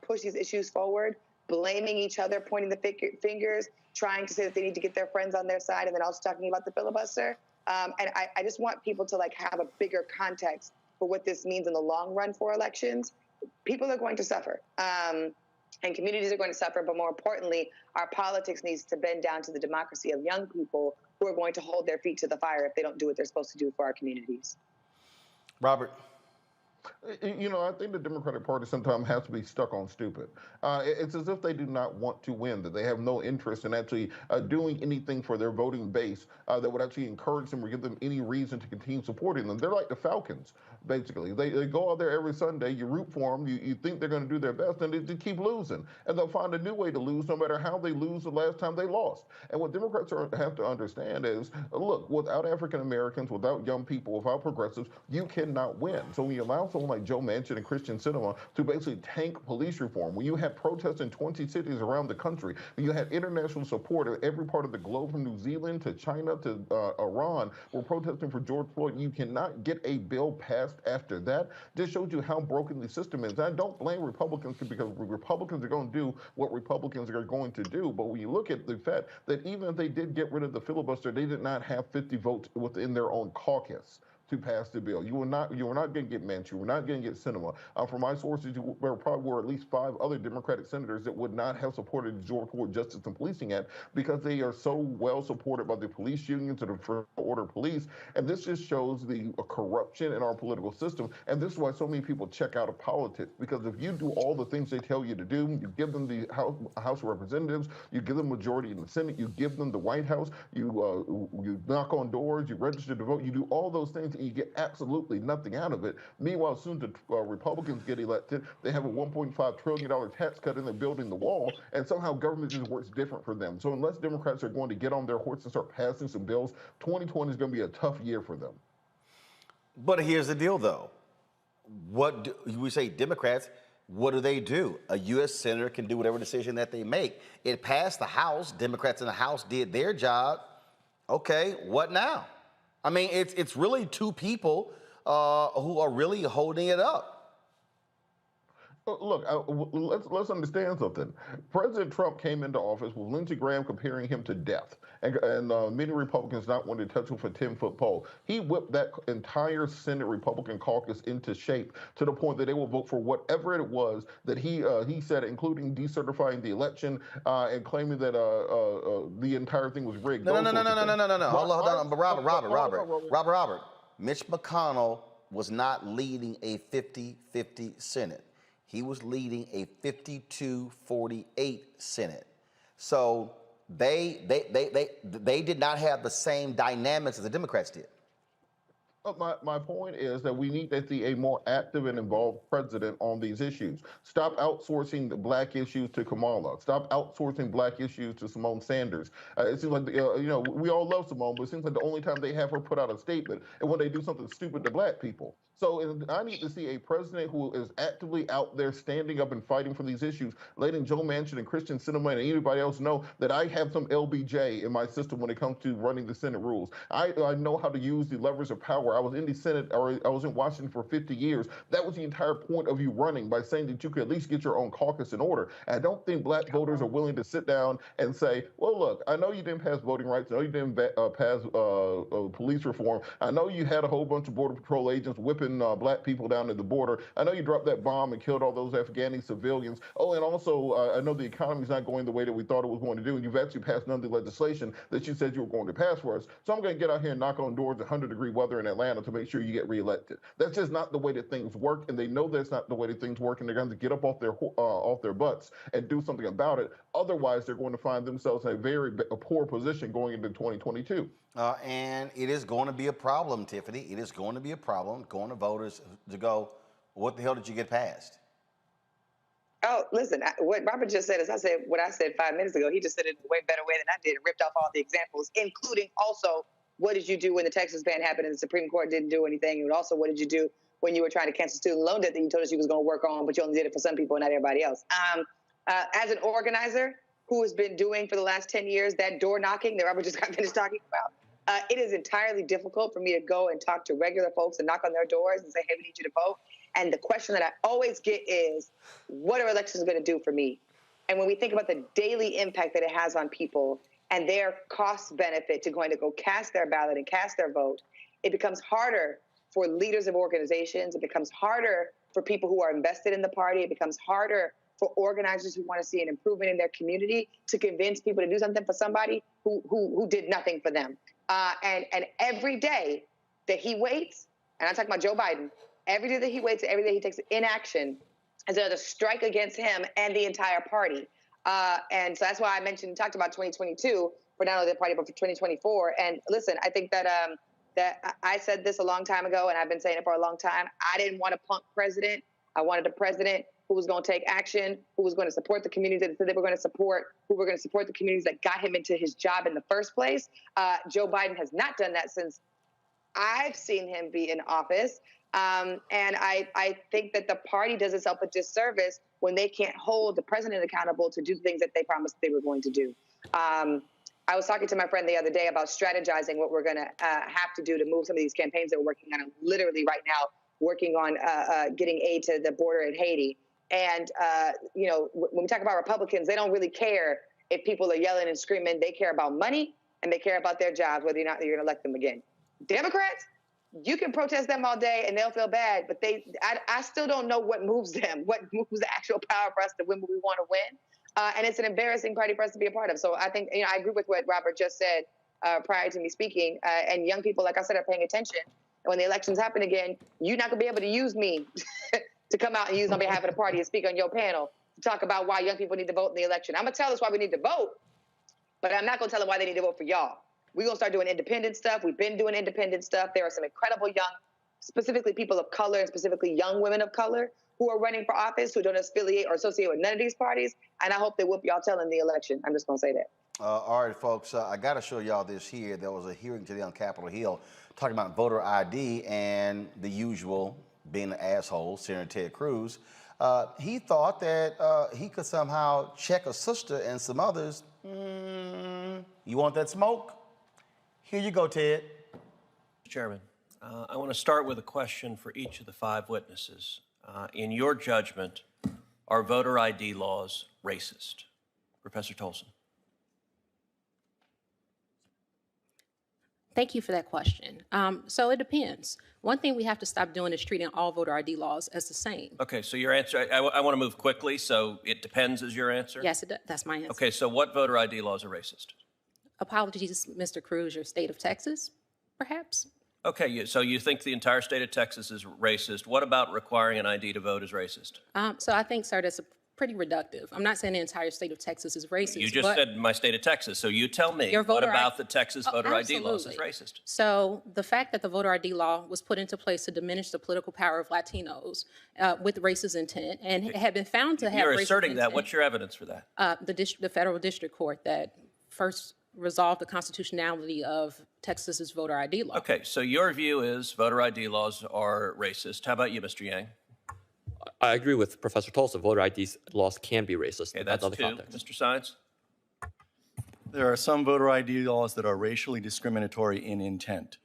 pushed these issues forward, blaming each other, pointing the fingers, trying to say that they need to get their friends on their side, and then also talking about the filibuster. And I just want people to like have a bigger context for what this means in the long run for elections. People are going to suffer, and communities are going to suffer, but more importantly, our politics needs to bend down to the democracy of young people who are going to hold their feet to the fire if they don't do what they're supposed to do for our communities. Robert. You know, I think the Democratic Party sometimes has to be stuck on stupid. It's as if they do not want to win, that they have no interest in actually doing anything for their voting base that would actually encourage them or give them any reason to continue supporting them. They're like the Falcons, basically. They go out there every Sunday, you root for them, you think they're going to do their best, and they keep losing. And they'll find a new way to lose no matter how they lose the last time they lost. And what Democrats have to understand is, look, without African Americans, without young people, without progressives, you cannot win. So when you allow someone like Joe Manchin and Christian Sinema to basically tank police reform, when you had protests in 20 cities around the country, when you had international support in every part of the globe from New Zealand to China to Iran were protesting for George Floyd, you cannot get a bill passed after that. This shows you how broken the system is. I don't blame Republicans because Republicans are going to do what Republicans are going to do. But when you look at the fact that even if they did get rid of the filibuster, they did not have 50 votes within their own caucus to pass the bill. You were not going to get Manchin. You were not going to get Sinema. From my sources, there probably were at least 5 other Democratic senators that would not have supported the George Floyd Justice and Policing Act because they are so well supported by the police unions and the First Order Police. And this just shows the corruption in our political system. And this is why so many people check out of politics, because if you do all the things they tell you to do, you give them the House of Representatives, you give them majority in the Senate, you give them the White House, you knock on doors, you register to vote, you do all those things, and you get absolutely nothing out of it. Meanwhile, as soon as the Republicans get elected, they have a $1.5 trillion tax cut and they're building the wall, and somehow government just works different for them. So unless Democrats are going to get on their horse and start passing some bills, 2020 is going to be a tough year for them. But here's the deal, though. What do we say, Democrats? What do? A U.S. senator can do whatever decision that they make. It passed the House. Democrats in the House did their job. Okay, what now? I mean, it's really 2 people who are really holding it up. Look, let's understand something. President Trump came into office with Lindsey Graham comparing him to death, and many Republicans not wanting to touch him for a 10-foot pole. He whipped that entire Senate Republican caucus into shape to the point that they will vote for whatever it was that he said, including decertifying the election and claiming that the entire thing was rigged. No. Hold on. But Robert. Mitch McConnell was not leading a 50-50 Senate. He was leading a 52-48 Senate. So they did not have the same dynamics as the Democrats did. My point is that we need to see a more active and involved president on these issues. Stop outsourcing the black issues to Kamala. Stop outsourcing black issues to Simone Sanders. It seems like, we all love Simone, but it seems like the only time they have her put out a statement is when they do something stupid to black people. So I need to see a president who is actively out there standing up and fighting for these issues, letting Joe Manchin and Christian Sinema and anybody else know that I have some LBJ in my system when it comes to running the Senate rules. I know how to use the levers of power. I was in the Senate, or I was in Washington for 50 years. That was the entire point of you running, by saying that you could at least get your own caucus in order. And I don't think black voters are willing to sit down and say, well, look, I know you didn't pass voting rights. I know you didn't pass police reform. I know you had a whole bunch of Border Patrol agents whipping keeping black people down at the border. I know you dropped that bomb and killed all those Afghani civilians. Oh, and also, I know the economy's not going the way that we thought it was going to do, and you've actually passed none of the legislation that you said you were going to pass for us. So I'm going to get out here and knock on doors in 100-degree weather in Atlanta to make sure you get reelected. That's just not the way that things work, and they know that's not the way that things work, and they're going to get up off their butts and do something about it. Otherwise, they're going to find themselves in a poor position going into 2022. And it is going to be a problem, Tiffany. It is going to be a problem going to voters to go, what the hell did you get passed? Oh, listen, what Robert just said is what I said 5 minutes ago. He just said it in a way better way than I did. It ripped off all the examples, including also what did you do when the Texas ban happened and the Supreme Court didn't do anything? And also, what did you do when you were trying to cancel student loan debt that you told us you was going to work on, but you only did it for some people and not everybody else? As an organizer who has been doing for the last 10 years that door knocking that Robert just got finished talking about, it is entirely difficult for me to go and talk to regular folks and knock on their doors and say, hey, we need you to vote. And the question that I always get is, what are elections going to do for me? And when we think about the daily impact that it has on people and their cost benefit to going to go cast their ballot and cast their vote, it becomes harder for leaders of organizations. It becomes harder for people who are invested in the party. It becomes harder for organizers who want to see an improvement in their community to convince people to do something for somebody who did nothing for them. And every day that he waits, and I'm talking about Joe Biden, every day that he waits, every day he takes inaction is another strike against him and the entire party. And so that's why I talked about 2022 for not only the party, but for 2024. And listen, I think that I said this a long time ago, and I've been saying it for a long time. I didn't want a punk president. I wanted a president who was going to take action, who was going to support the communities that they were going to support, who were going to support the communities that got him into his job in the first place. Joe Biden has not done that since I've seen him be in office. And I think that the party does itself a disservice when they can't hold the president accountable to do things that they promised they were going to do. I was talking to my friend the other day about strategizing what we're going to have to do to move some of these campaigns that we're working on. I'm literally right now working on getting aid to the border in Haiti. And, when we talk about Republicans, they don't really care if people are yelling and screaming. They care about money and they care about their jobs, whether or not you're going to elect them again. Democrats, you can protest them all day and they'll feel bad, but I still don't know what moves them, what moves the actual power for us to win what we want to win. And it's an embarrassing party for us to be a part of. So I think, I agree with what Robert just said prior to me speaking. And young people, like I said, are paying attention. And when the elections happen again, you're not going to be able to use me to come out and use on behalf of the party and speak on your panel to talk about why young people need to vote in the election. I'm going to tell us why we need to vote, but I'm not going to tell them why they need to vote for y'all. We're going to start doing independent stuff. We've been doing independent stuff. There are some incredible young, specifically people of color and specifically young women of color who are running for office who don't affiliate or associate with none of these parties. And I hope they whoop y'all tail in the election. I'm just going to say that. All right, folks, I got to show y'all this here. There was a hearing today on Capitol Hill talking about voter ID and the usual being an asshole, Senator Ted Cruz. He thought that he could somehow check a sister and some others. You want that smoke? Here you go, Ted. Chairman, I want to start with a question for each of the 5 witnesses. In your judgment, are voter ID laws racist? Professor Tolson. Thank you for that question. So it depends. One thing we have to stop doing is treating all voter ID laws as the same. Okay, so your answer, I want to move quickly, so it depends is your answer? Yes, that's my answer. Okay, so what voter ID laws are racist? Apologies, Mr. Cruz, your state of Texas, perhaps? Okay, so you think the entire state of Texas is racist. What about requiring an ID to vote is racist? So I think, sir, that's pretty reductive. I'm not saying the entire state of Texas is racist. You just said my state of Texas, so you tell me, what about the Texas voter ID laws is racist? So the fact that the voter ID law was put into place to diminish the political power of Latinos with racist intent and had been found to have You're racist asserting intent, that. What's your evidence for that? The federal district court that first resolved the constitutionality of Texas's voter ID law. Okay, so your view is voter ID laws are racist. How about you, Mr. Yang? I agree with Professor Tolson. Voter ID laws can be racist. Okay, that's 2. Mr. Science? There are some voter ID laws that are racially discriminatory in intent.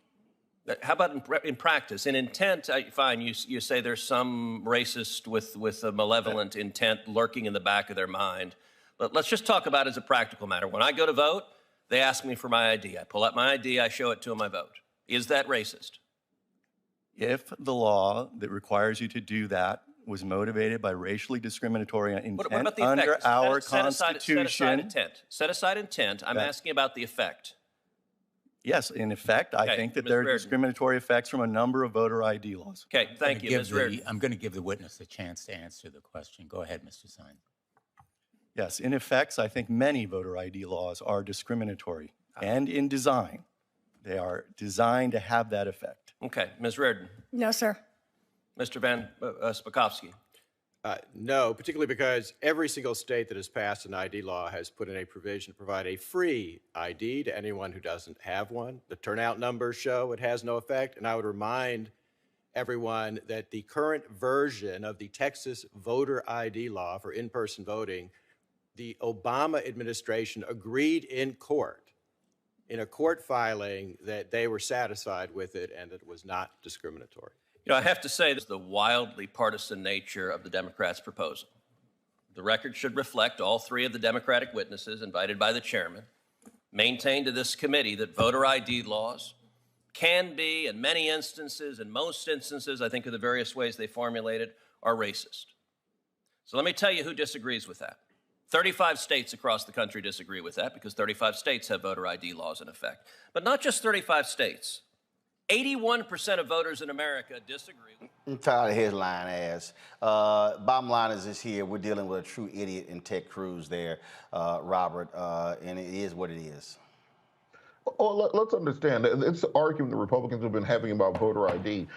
How about in practice? In intent, fine, you say there's some racist with a malevolent intent lurking in the back of their mind. But let's just talk about it as a practical matter. When I go to vote, they ask me for my ID. I pull out my ID, I show it to them, I vote. Is that racist? If the law that requires you to do that was motivated by racially discriminatory intent What about the under effect? our Set aside Constitution. intent. Set aside intent. I'm asking about the effect. Yes, in effect, I Okay, think that Ms. there are Reardon. discriminatory effects from a number of voter ID laws. Okay, thank you, Ms. Reardon. I'm going to give the witness a chance to answer the question. Go ahead, Mr. Sine. Yes, in effects, I think many voter ID laws are discriminatory and in design. They are designed to have that effect. Okay, Ms. Reardon. No, sir. Mr. Van Spakovsky. No, particularly because every single state that has passed an ID law has put in a provision to provide a free ID to anyone who doesn't have one. The turnout numbers show it has no effect, and I would remind everyone that the current version of the Texas voter ID law for in-person voting, the Obama administration agreed in court, in a court filing, that they were satisfied with it and that it was not discriminatory. You know, I have to say this is the wildly partisan nature of the Democrats' proposal. The record should reflect all three of the Democratic witnesses invited by the chairman maintained to this committee that voter ID laws can be, in many instances, in most instances, I think of the various ways they formulated, are racist. So let me tell you who disagrees with that. 35 states across the country disagree with that because 35 states have voter ID laws in effect. But not just 35 states. 81% of voters in America disagree. I'm tired of headline ass. Bottom line is this here. We're dealing with a true idiot in Ted Cruz there, Robert, and it is what it is. Well, let's understand. It's the argument the Republicans have been having about voter ID.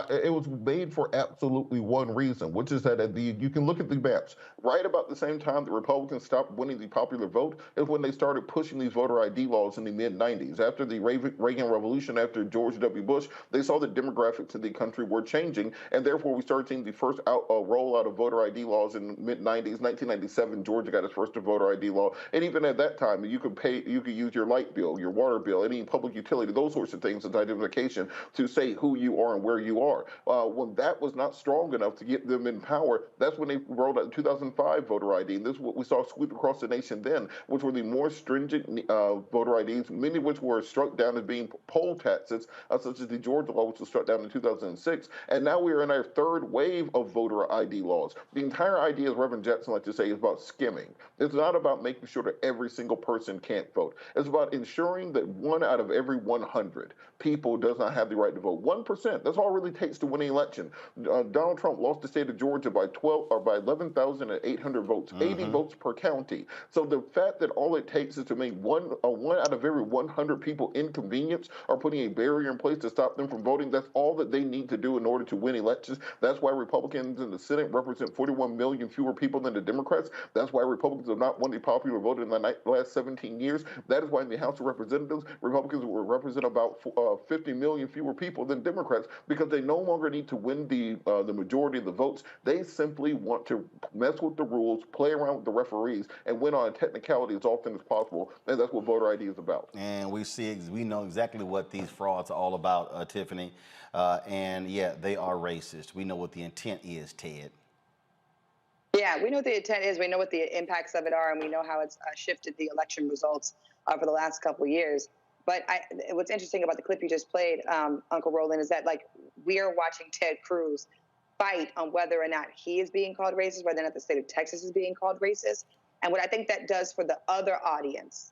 It was made for absolutely one reason, which is that you can look at the maps. Right about the same time the Republicans stopped winning the popular vote is when they started pushing these voter ID laws in the mid-'90s. After the Reagan Revolution, after George W. Bush, they saw the demographics of the country were changing, and therefore we started seeing the first rollout of voter ID laws in the mid-'90s. 1997, Georgia got its first voter ID law, and even at that time, you could use your light bill, your water bill, any public utility, those sorts of things as identification to say who you are and where you are. When that was not strong enough to get them in power, that's when they rolled out the 2005 voter ID. And this is what we saw sweep across the nation then, which were the more stringent voter IDs, many of which were struck down as being poll taxes, such as the Georgia law, which was struck down in 2006. And now we are in our third wave of voter ID laws. The entire idea, as Reverend Jackson likes to say, is about skimming. It's not about making sure that every single person can't vote. It's about ensuring that 1 out of every 100 people does not have the right to vote. 1%, that's all it really takes to win an election. Donald Trump lost the state of Georgia by 11,800 votes, 80 votes per county. So the fact that all it takes is to make one out of every 100 people inconvenienced or putting a barrier in place to stop them from voting, that's all that they need to do in order to win elections. That's why Republicans in the Senate represent 41 million fewer people than the Democrats. That's why Republicans have not won the popular vote in the last 17 years. That is why in the House of Representatives, Republicans will represent about 50 million fewer people than Democrats, because they no longer need to win the majority of the votes. They simply want to mess with the rules, play around with the referees, and win on a technicality as often as possible. And that's what voter ID is about. And we know exactly what these frauds are all about, Tiffany. And yeah, they are racist. We know what the intent is, Ted. Yeah, we know what the intent is. We know what the impacts of it are, and we know how it's shifted the election results for the last couple of years. But what's interesting about the clip you just played, Uncle Roland, is that we are watching Ted Cruz fight on whether or not he is being called racist, whether or not the state of Texas is being called racist. And what I think that does for the other audience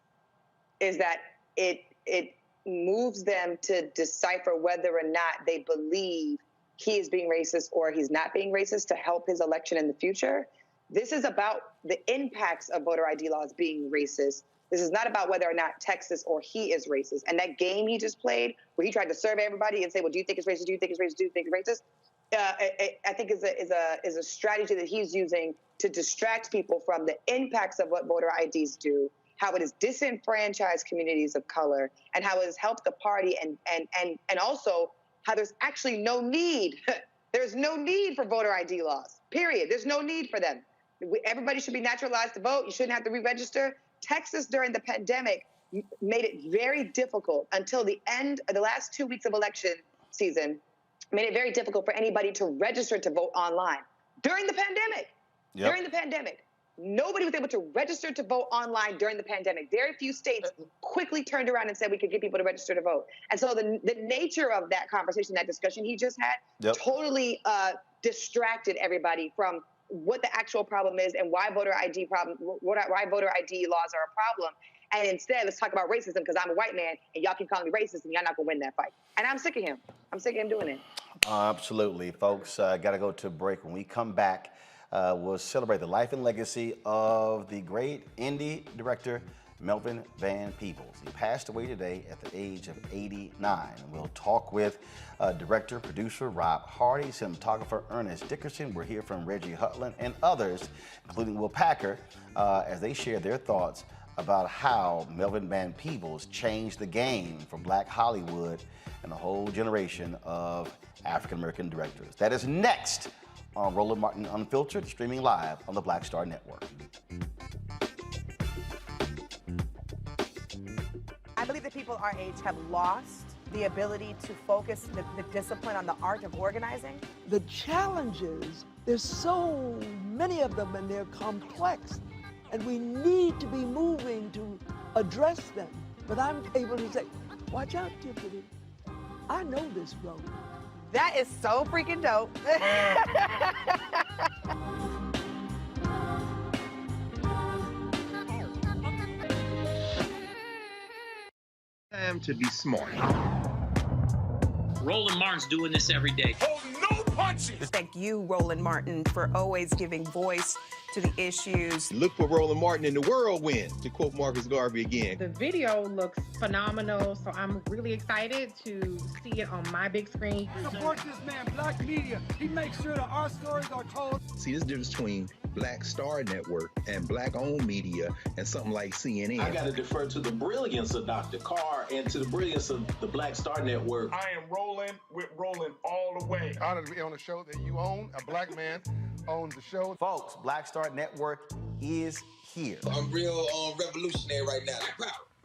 is that it moves them to decipher whether or not they believe he is being racist or he's not being racist to help his election in the future. This is about the impacts of voter ID laws being racist. This is not about whether or not Texas or he is racist. And that game he just played, where he tried to survey everybody and say, well, do you think it's racist? Do you think it's racist? Do you think it's racist? I think is a strategy that he's using to distract people from the impacts of what voter IDs do, how it has disenfranchised communities of color, and how it has helped the party, and also how there's actually no need. There's no need for voter ID laws, period. There's no need for them. Everybody should be naturalized to vote. You shouldn't have to re-register. Texas during the pandemic made it very difficult until the end of the last 2 weeks of election season, made it very difficult for anybody to register to vote online during the pandemic. During the pandemic, Nobody was able to register to vote online during the pandemic. Very few states quickly turned around and said we could get people to register to vote. And so the nature of that conversation, that discussion he just had, totally distracted everybody from what the actual problem is and why voter ID why voter ID laws are a problem. And instead, let's talk about racism because I'm a white man and y'all keep calling me racist and y'all not gonna win that fight. And I'm sick of him. I'm sick of him doing it. Absolutely, folks. Got to go to a break. When we come back, we'll celebrate the life and legacy of the great indie director, Melvin Van Peebles. He passed away today at the age of 89. We'll talk with director, producer Rob Hardy, cinematographer Ernest Dickerson. We'll hear from Reggie Hudlin and others, including Will Packer, as they share their thoughts about how Melvin Van Peebles changed the game for Black Hollywood and a whole generation of African-American directors. That is next on Roland Martin Unfiltered, streaming live on the Black Star Network. I believe that people our age have lost the ability to focus the discipline on the art of organizing. The challenges, there's so many of them and they're complex, and we need to be moving to address them. But I'm able to say, watch out, Tiffany. I know this road. That is so freaking dope. Time to be smart. Roland Martin's doing this every day. Oh, no punches! Thank you, Roland Martin, for always giving voice to the issues. Look for Roland Martin in the whirlwind, to quote Marcus Garvey again. The video looks phenomenal, so I'm really excited to see it on my big screen. Support this man, Black media. He makes sure that our stories are told. See, this difference between Black Star Network and Black-owned media and something like CNN. I got to defer to the brilliance of Dr. Carr and to the brilliance of the Black Star Network. I am rolling with Roland all the way. Honored to be on a show that you own. A Black man owns the show. Folks, Black Star Network is here. I'm real revolutionary right now.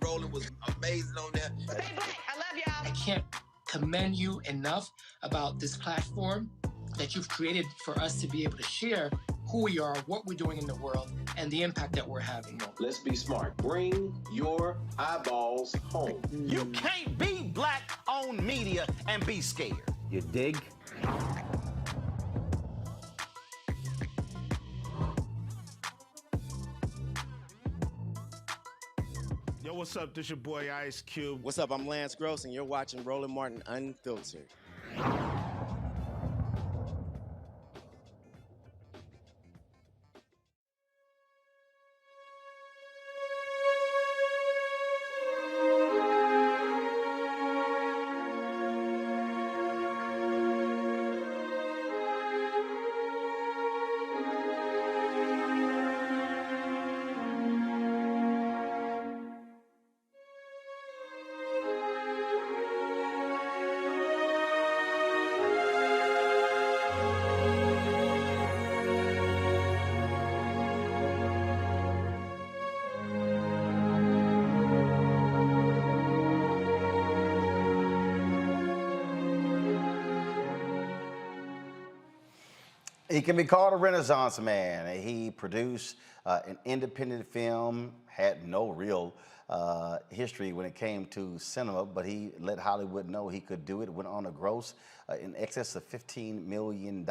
Roland was amazing on there. Hey, Black, I love y'all. I can't commend you enough about this platform that you've created for us to be able to share who we are, what we're doing in the world, and the impact that we're having. Let's be smart. Bring your eyeballs home. You can't be Black-owned media and be scared. You dig? Yo, what's up? This your boy Ice Cube. What's up? I'm Lance Gross, and you're watching Roland Martin Unfiltered. He can be called a Renaissance man. He produced an independent film, had no real history when it came to cinema, but he let Hollywood know he could do it. Went on a gross in excess of $15 million.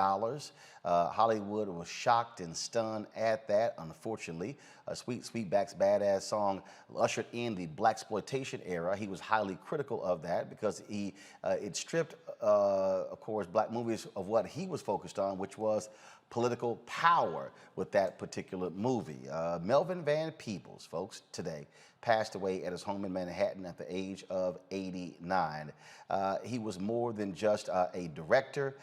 Hollywood was shocked and stunned at that, unfortunately. Sweet Sweetback's Badass song ushered in the blaxploitation era. He was highly critical of that because it stripped, of course, black movies of what he was focused on, which was political power with that particular movie. Melvin Van Peebles, folks, today passed away at his home in Manhattan at the age of 89. He was more than just a director.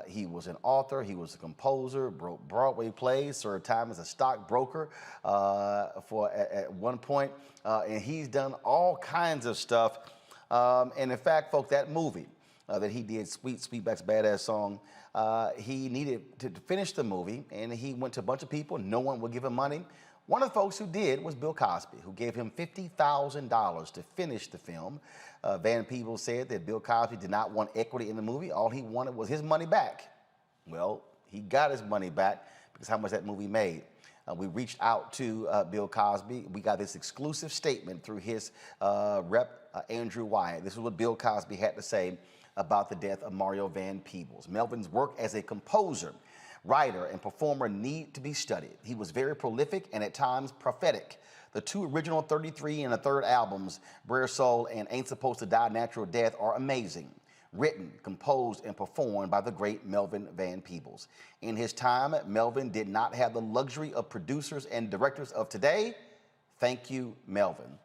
He was an author. He was a composer, wrote Broadway plays, served time as a stockbroker at one point, and he's done all kinds of stuff. And in fact, folks, that movie that he did, Sweetback's Badass song, he needed to finish the movie, and he went to a bunch of people. No one would give him money. One of the folks who did was Bill Cosby, who gave him $50,000 to finish the film. Van Peebles said that Bill Cosby did not want equity in the movie. All he wanted was his money back. Well, he got his money back because how much that movie made. We reached out to Bill Cosby. We got this exclusive statement through his rep, Andrew Wyatt. This is what Bill Cosby had to say about the death of Mario Van Peebles. Melvin's work as a composer, writer, and performer need to be studied. He was very prolific and at times prophetic. The two original 33 and a third albums, Brer Soul and Ain't Supposed to Die Natural Death, are amazing. Written, composed, and performed by the great Melvin Van Peebles. In his time, Melvin did not have the luxury of producers and directors of today. Thank you, Melvin.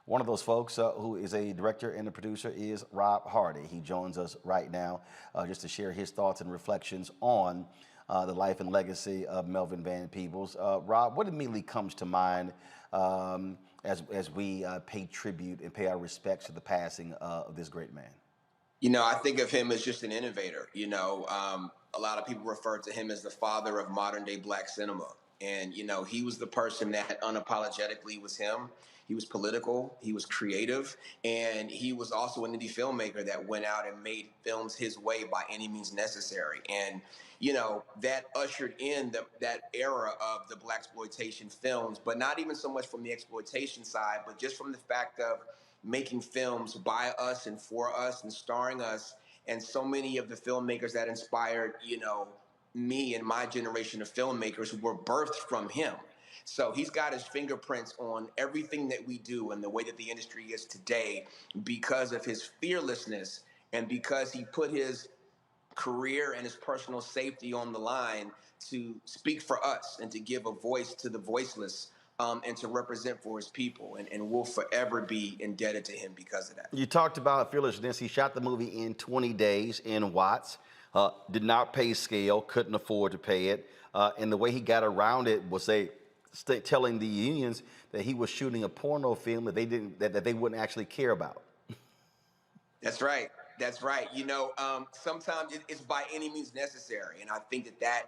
One of those folks who is a director and a producer is Rob Hardy. He joins us right now just to share his thoughts and reflections on the life and legacy of Melvin Van Peebles. Rob, what immediately comes to mind as we pay tribute and pay our respects to the passing of this great man? You know, I think of him as just an innovator. You know, a lot of people refer to him as the father of modern day black cinema. And, you know, he was the person that unapologetically was him. He was political, he was creative, and he was also an indie filmmaker that went out and made films his way by any means necessary. And, you know, that ushered in that era of the blaxploitation films, but not even so much from the exploitation side, but just from the fact of making films by us and for us and starring us. And so many of the filmmakers that inspired, you know, me and my generation of filmmakers were birthed from him. So he's got his fingerprints on everything that we do and the way that the industry is today because of his fearlessness and because he put his career and his personal safety on the line to speak for us and to give a voice to the voiceless and to represent for his people. And we'll forever be indebted to him because of that. You talked about fearlessness. He shot the movie in 20 days in Watts, did not pay scale, couldn't afford to pay it. And the way he got around it was telling the unions that he was shooting a porno film that they wouldn't actually care about. That's right. That's right. You know, sometimes it's by any means necessary. And I think that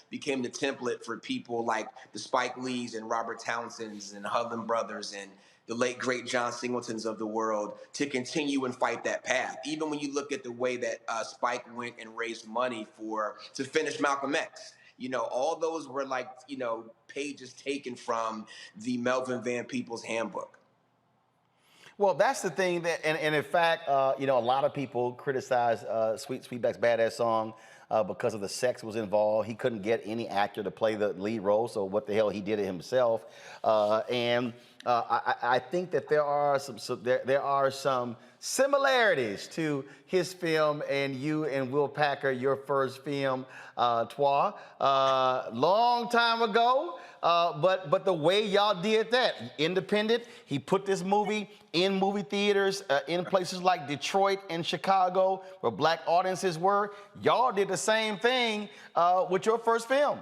became the template for people like the Spike Lees and Robert Townsends and Hudlin brothers and the late, great John Singletons of the world to continue and fight that path. Even when you look at the way that Spike went and raised money to finish Malcolm X. You know, all those were like, you know, pages taken from the Melvin Van Peebles handbook. Well, that's the thing and in fact, you know, a lot of people criticize Sweetback's Badass Song because of the sex was involved. He couldn't get any actor to play the lead role, so what the hell, he did it himself. I think that there are some similarities to his film and you and Will Packer, your first film, Trois, long time ago. But the way y'all did that, independent, he put this movie in movie theaters in places like Detroit and Chicago where black audiences were. Y'all did the same thing with your first film.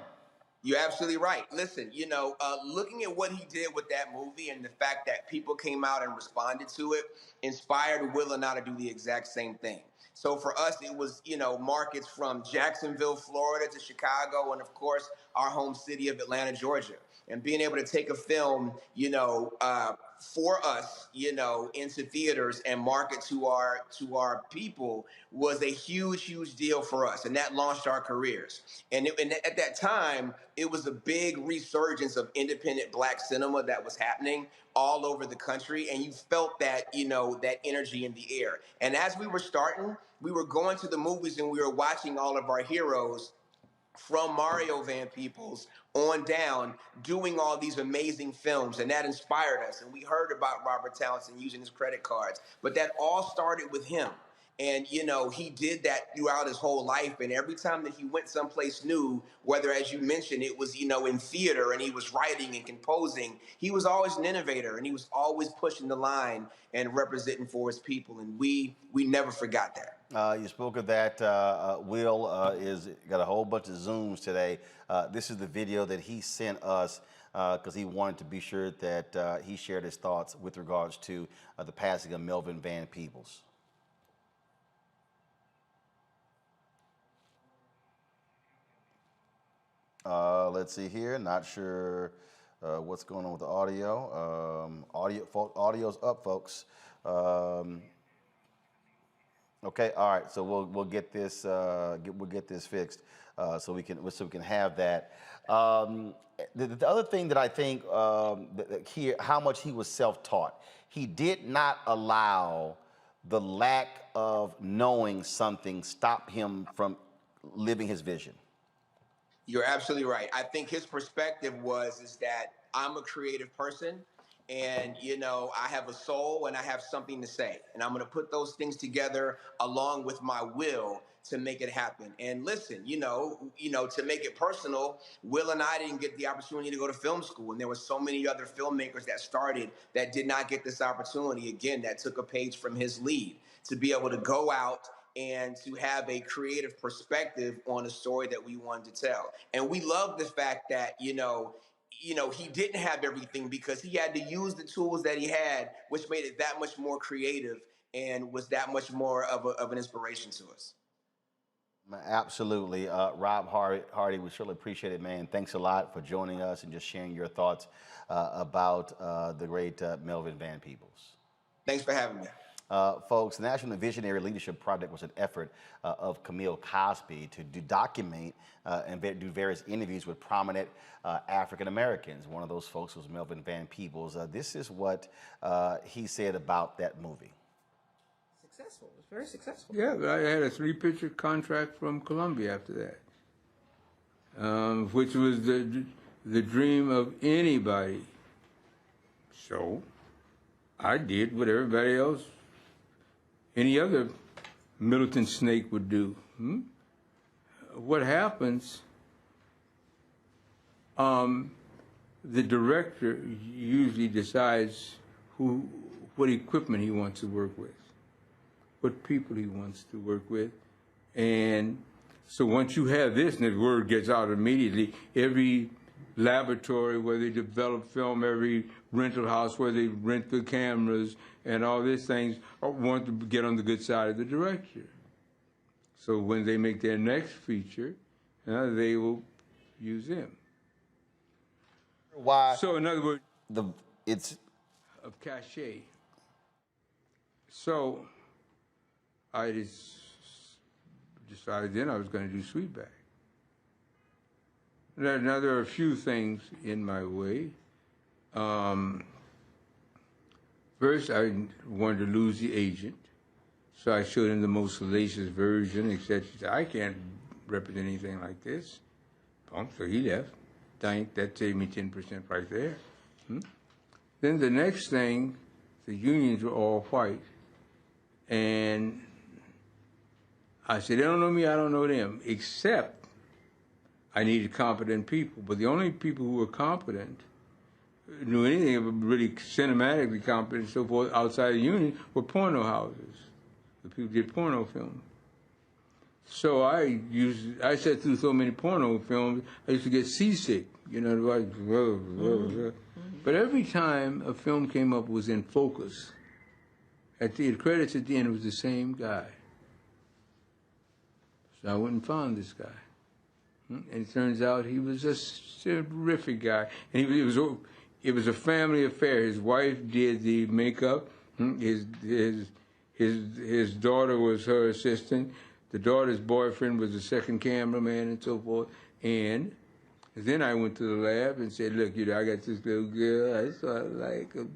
You're absolutely right. Listen, you know, looking at what he did with that movie and the fact that people came out and responded to it inspired Will and I to do the exact same thing. So for us, it was, you know, markets from Jacksonville, Florida to Chicago, and of course, our home city of Atlanta, Georgia. And being able to take a film, you know, for us, you know, into theaters and market to our people was a huge, huge deal for us. And that launched our careers. And at that time, it was a big resurgence of independent black cinema that was happening all over the country. And you felt that, you know, that energy in the air. And as we were starting, we were going to the movies and we were watching all of our heroes from Mario Van Peebles on down doing all these amazing films, and that inspired us. And we heard about Robert Townsend using his credit cards, but that all started with him. And, you know, he did that throughout his whole life. And every time that he went someplace new, whether, as you mentioned, it was, you know, in theater and he was writing and composing, he was always an innovator and he was always pushing the line and representing for his people. And we never forgot that. You spoke of that. Will is got a whole bunch of Zooms today. This is the video that he sent us because he wanted to be sure that he shared his thoughts with regards to the passing of Melvin Van Peebles. Let's see here. Not sure what's going on with the audio. Audio's up, folks. Okay, all right. So we'll get this we'll get this fixed so we can have that. The other thing that I think here, how much he was self-taught. He did not allow the lack of knowing something stop him from living his vision. You're absolutely right. I think his perspective is that I'm a creative person, and I have a soul and I have something to say, and I'm going to put those things together along with my will to make it happen. And listen, to make it personal, Will and I didn't get the opportunity to go to film school, and there were so many other filmmakers that started that did not get this opportunity. Again, that took a page from his lead to be able to go out and to have a creative perspective on a story that we wanted to tell. And we love the fact that, he didn't have everything because he had to use the tools that he had, which made it that much more creative and was that much more of an inspiration to us. Absolutely. Rob Hardy, we surely appreciate it, man. Thanks a lot for joining us and just sharing your thoughts about the great Melvin Van Peebles. Thanks for having me. Folks, the National Visionary Leadership Project was an effort of Camille Cosby to document and do various interviews with prominent African Americans. One of those folks was Melvin Van Peebles. This is what he said about that movie. Successful. It was very successful. Yeah, but I had a 3-picture contract from Columbia after that, which was the dream of anybody. So I did what everybody else, any other militant snake would do. What happens, the director usually decides what equipment he wants to work with, what people he wants to work with. And so once you have this, and the word gets out immediately, every laboratory where they develop film, every rental house where they rent the cameras and all these things want to get on the good side of the director. So when they make their next feature, they will use him. Why? So in other words, it's of cachet. So I just decided then I was going to do Sweetback. Now there are a few things in my way. First, I wanted to lose the agent, so I showed him the most salacious version, except he said, I can't represent anything like this. So he left. That saved me 10% right there. Then the next thing, the unions were all white. And I said, they don't know me, I don't know them, except I needed competent people. But the only people who were competent, knew anything of really cinematically competent and so forth outside the union were porno houses. The people did porno film. So I sat through so many porno films, I used to get seasick, like, But every time a film came up was in focus, at the credits at the end, it was the same guy. So I went and found this guy. And it turns out he was a terrific guy. And it was a family affair. His wife did the makeup. His daughter was her assistant. The daughter's boyfriend was the second cameraman and so forth. And then I went to the lab and said, look, I got this little girl. I sort of like her.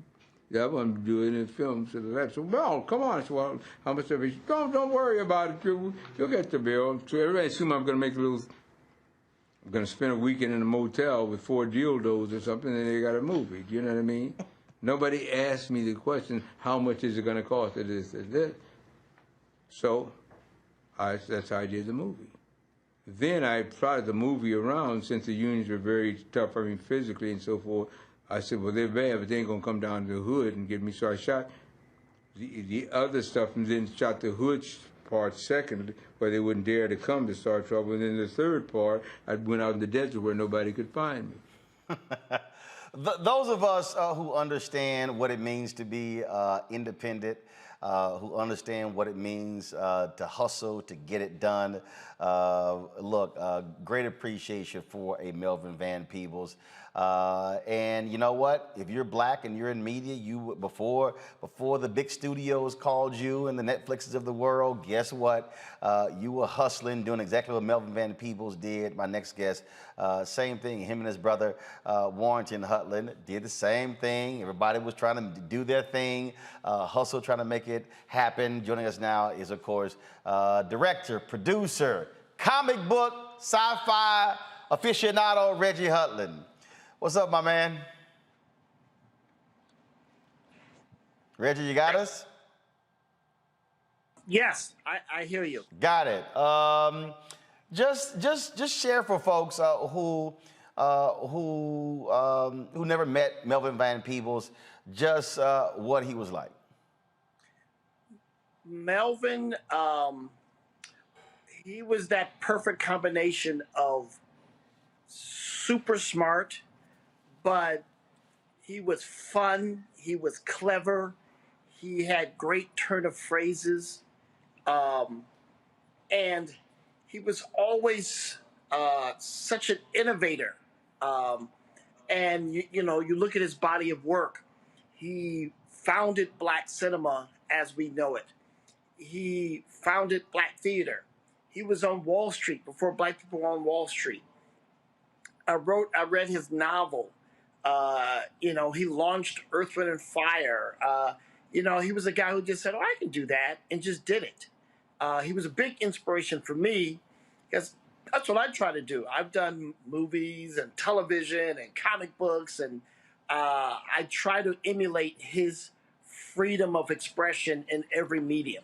I want to do it in film. So the lab said, well, come on. So well, how much of it? Don't worry about it. You'll get the bill. So everybody assumed I'm going to make I'm going to spend a weekend in a motel with 4 dildos or something, and they got a movie. Do you know what I mean? Nobody asked me the question, how much is it going to cost? This. So that's how I did the movie. Then I plotted the movie around, since the unions were very tough, physically and so forth. I said, well, they're bad, but they ain't going to come down to the hood and get me. So I shot the other stuff and then shot the hood part second, where they wouldn't dare to come to start trouble. And then the third part, I went out in the desert where nobody could find me. Those of us who understand what it means to be independent, who understand what it means to hustle, to get it done. Look, great appreciation for a Melvin Van Peebles. And you know what? If you're black and you're in media, you before the big studios called you and the Netflixes of the world, guess what? You were hustling, doing exactly what Melvin Van Peebles did. My next guest, same thing. Him and his brother Warrington Hudlin did the same thing. Everybody was trying to do their thing, hustle, trying to make it happen. Joining us now is, of course, director, producer, comic book, sci-fi aficionado, Reggie Hudlin. What's up, my man? Reggie, you got us? Yes, I hear you. Got it. Just share for folks who never met Melvin Van Peebles, just what he was like. Melvin, he was that perfect combination of super smart, but he was fun, he was clever, he had great turn of phrases, and he was always such an innovator. And you know, you look at his body of work. He founded Black cinema as we know it. He founded Black theater. He was on Wall Street before Black people were on Wall Street. I read his novel. You know, he launched Earth, Wind, and Fire. You know, he was a guy who just said, oh, I can do that, and just did it. He was a big inspiration for me, because that's what I try to do. I've done movies and television and comic books, and I try to emulate his freedom of expression in every medium.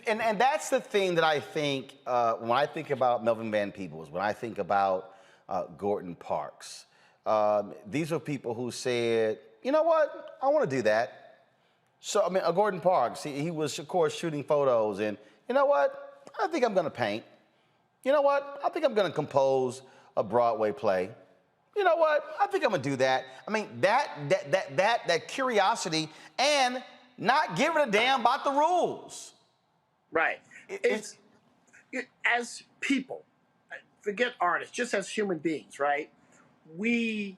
And that's the thing that I think, when I think about Melvin Van Peebles, when I think about Gordon Parks, these are people who said, you know what, I want to do that. So, I mean, Gordon Parks, he was, of course, shooting photos, and you know what, I think I'm going to paint. You know what, I think I'm going to compose a Broadway play. You know what, I think I'm going to do that. I mean, that curiosity and not giving a damn about the rules. Right. It's as people, forget artists, just as human beings, right? When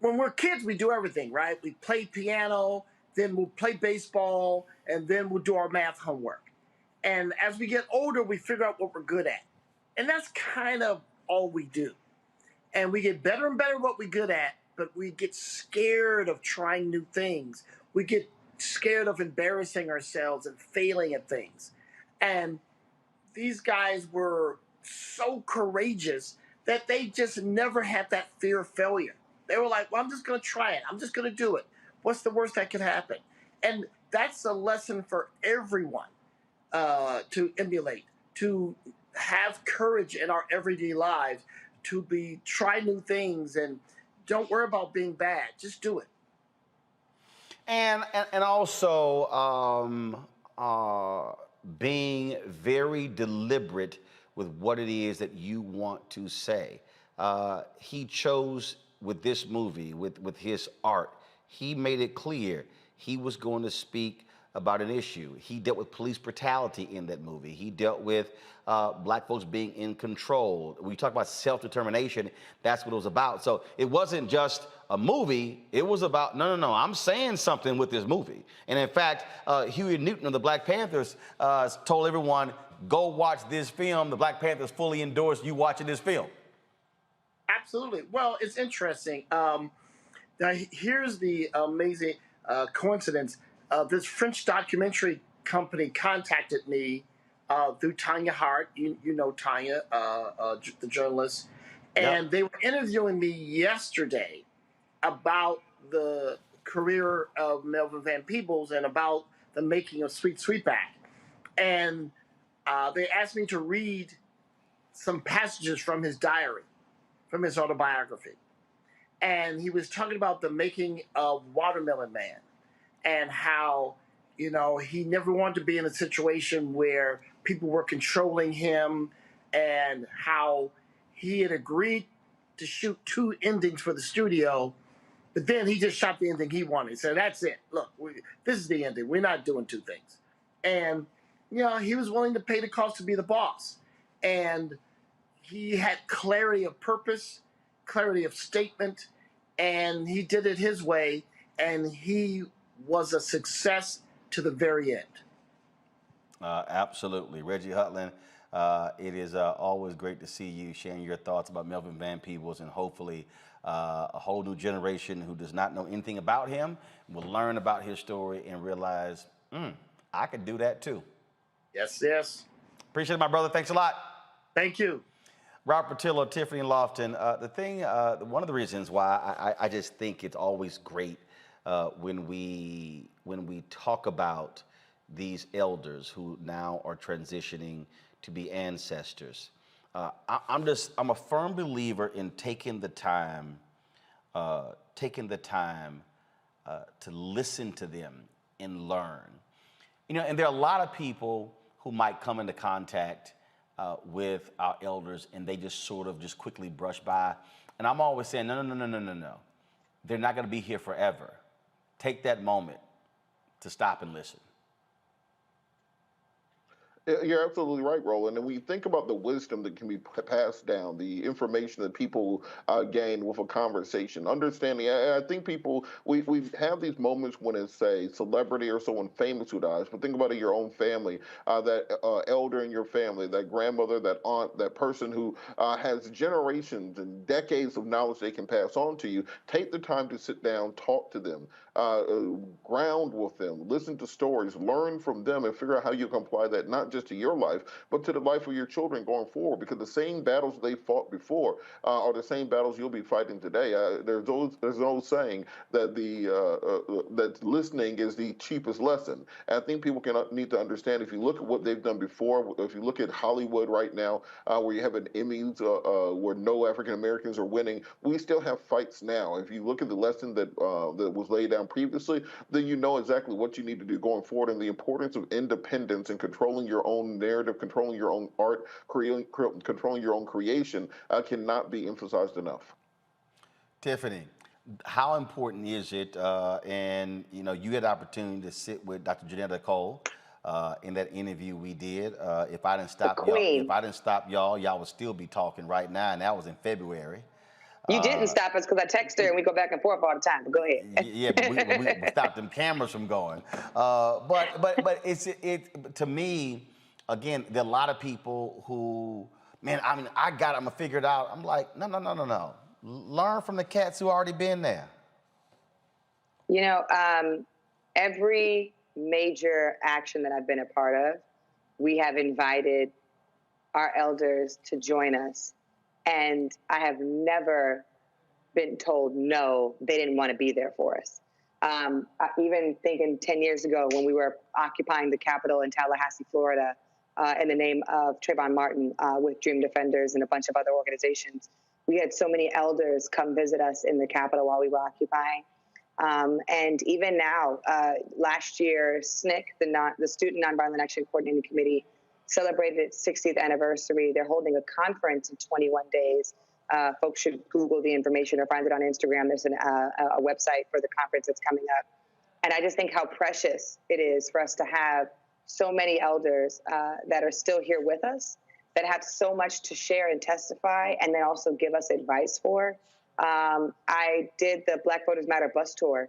we're kids, we do everything, right? We play piano, then we'll play baseball, and then we'll do our math homework. And as we get older, we figure out what we're good at. And that's kind of all we do. And we get better and better at what we're good at, but we get scared of trying new things. We get scared of embarrassing ourselves and failing at things. And these guys were so courageous that they just never had that fear of failure. They were like, well, I'm just going to try it. I'm just going to do it. What's the worst that could happen? And that's a lesson for everyone to emulate, to have courage in our everyday lives, to try new things, and don't worry about being bad. Just do it. And also being very deliberate with what it is that you want to say. He chose with this movie, with his art, he made it clear he was going to speak about an issue. He dealt with police brutality in that movie. He dealt with black folks being in control. We talk about self-determination, that's what it was about. So it wasn't just a movie, it was about, no, I'm saying something with this movie. And in fact, Huey Newton of the Black Panthers told everyone, go watch this film. The Black Panthers fully endorsed you watching this film. Absolutely. Well, it's interesting. Now, here's the amazing coincidence. This French documentary company contacted me through Tanya Hart. You know Tanya, the journalist. And they were interviewing me yesterday about the career of Melvin Van Peebles and about the making of Sweet Sweetback. And they asked me to read some passages from his diary, from his autobiography. And he was talking about the making of Watermelon Man and how, you know, he never wanted to be in a situation where people were controlling him, and how he had agreed to shoot 2 endings for the studio, but then he just shot the ending he wanted. So that's it. Look, this is the ending. We're not doing 2 things. And, he was willing to pay the cost to be the boss. And he had clarity of purpose, clarity of statement, and he did it his way, and he was a success to the very end. Absolutely. Reggie Hudlin, it is always great to see you sharing your thoughts about Melvin Van Peebles, and hopefully a whole new generation who does not know anything about him will learn about his story and realize, I could do that too. Yes, yes. Appreciate it, my brother. Thanks a lot. Thank you. Robert Patillo, Tiffany Lofton. One of the reasons why I just think it's always great when we talk about these elders who now are transitioning to be ancestors. I'm a firm believer in taking the time to listen to them and learn. And there are a lot of people who might come into contact with our elders, and they just sort of just quickly brush by. And I'm always saying, no. They're not going to be here forever. Take that moment to stop and listen. You're absolutely right, Roland. And we think about the wisdom that can be passed down, the information that people gain with a conversation, understanding. I think we have these moments when it's a celebrity or someone famous who dies, but think about it in your own family, that elder in your family, that grandmother, that aunt, that person who has generations and decades of knowledge they can pass on to you. Take the time to sit down, talk to them, ground with them, listen to stories, learn from them, and figure out how you can apply that not just to your life, but to the life of your children going forward, because the same battles they fought before are the same battles you'll be fighting today. There's an old saying that that listening is the cheapest lesson. And I think people need to understand, if you look at what they've done before, if you look at Hollywood right now, where you have an Emmys where no African Americans are winning, we still have fights now. If you look at the lesson that was laid down previously, then you know exactly what you need to do going forward, and the importance of independence and controlling your own narrative, controlling your own art, controlling your own creation cannot be emphasized enough. Tiffany, how important is it? And you had the opportunity to sit with Dr. Janetta Cole in that interview we did. If I didn't stop y'all, y'all would still be talking right now, and that was in February. You didn't stop us, because I text her and we go back and forth all the time. But go ahead. Yeah, but we stopped them cameras from going. But it to me, again, there are a lot of people who, I'm gonna figure it out. I'm like, no. Learn from the cats who already been there. Every major action that I've been a part of, we have invited our elders to join us. And I have never been told no, they didn't want to be there for us. Even thinking 10 years ago when we were occupying the Capitol in Tallahassee, Florida, in the name of Trayvon Martin with Dream Defenders and a bunch of other organizations, we had so many elders come visit us in the Capitol while we were occupying. And even now, last year, SNCC, the Student Nonviolent Action Coordinating Committee, celebrated its 60th anniversary. They're holding a conference in 21 days. Folks should Google the information or find it on Instagram. There's a website for the conference that's coming up. And I just think how precious it is for us to have so many elders that are still here with us, that have so much to share and testify, and then also give us advice for. I did the Black Voters Matter bus tour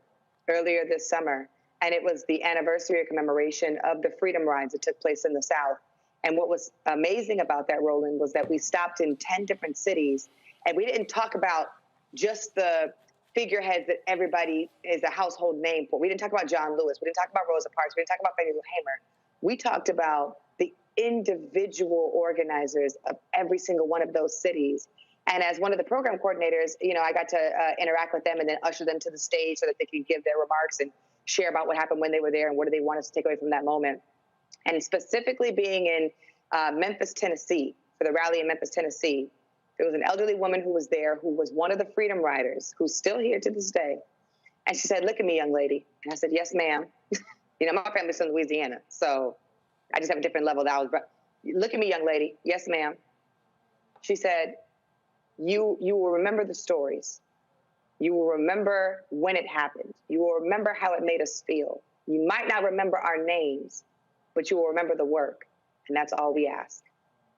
earlier this summer, and it was the anniversary or commemoration of the freedom rides that took place in the South. And what was amazing about that, Roland, was that we stopped in 10 different cities, and we didn't talk about just the figureheads that everybody is a household name for. We didn't talk about John Lewis. We didn't talk about Rosa Parks. We didn't talk about Fannie Lou Hamer. We talked about the individual organizers of every single one of those cities. And as one of the program coordinators, I got to interact with them and then usher them to the stage so that they could give their remarks and share about what happened when they were there and what do they want us to take away from that moment. And specifically being in Memphis, Tennessee, for the rally in Memphis, Tennessee, there was an elderly woman who was there who was one of the freedom riders who's still here to this day. And she said, "Look at me, young lady." And I said, "Yes, ma'am." My family's from Louisiana, so I just have a different level that I was. "Look at me, young lady." "Yes, ma'am." She said, you will remember the stories. You will remember when it happened. You will remember how it made us feel. You might not remember our names, but you will remember the work. And that's all we ask.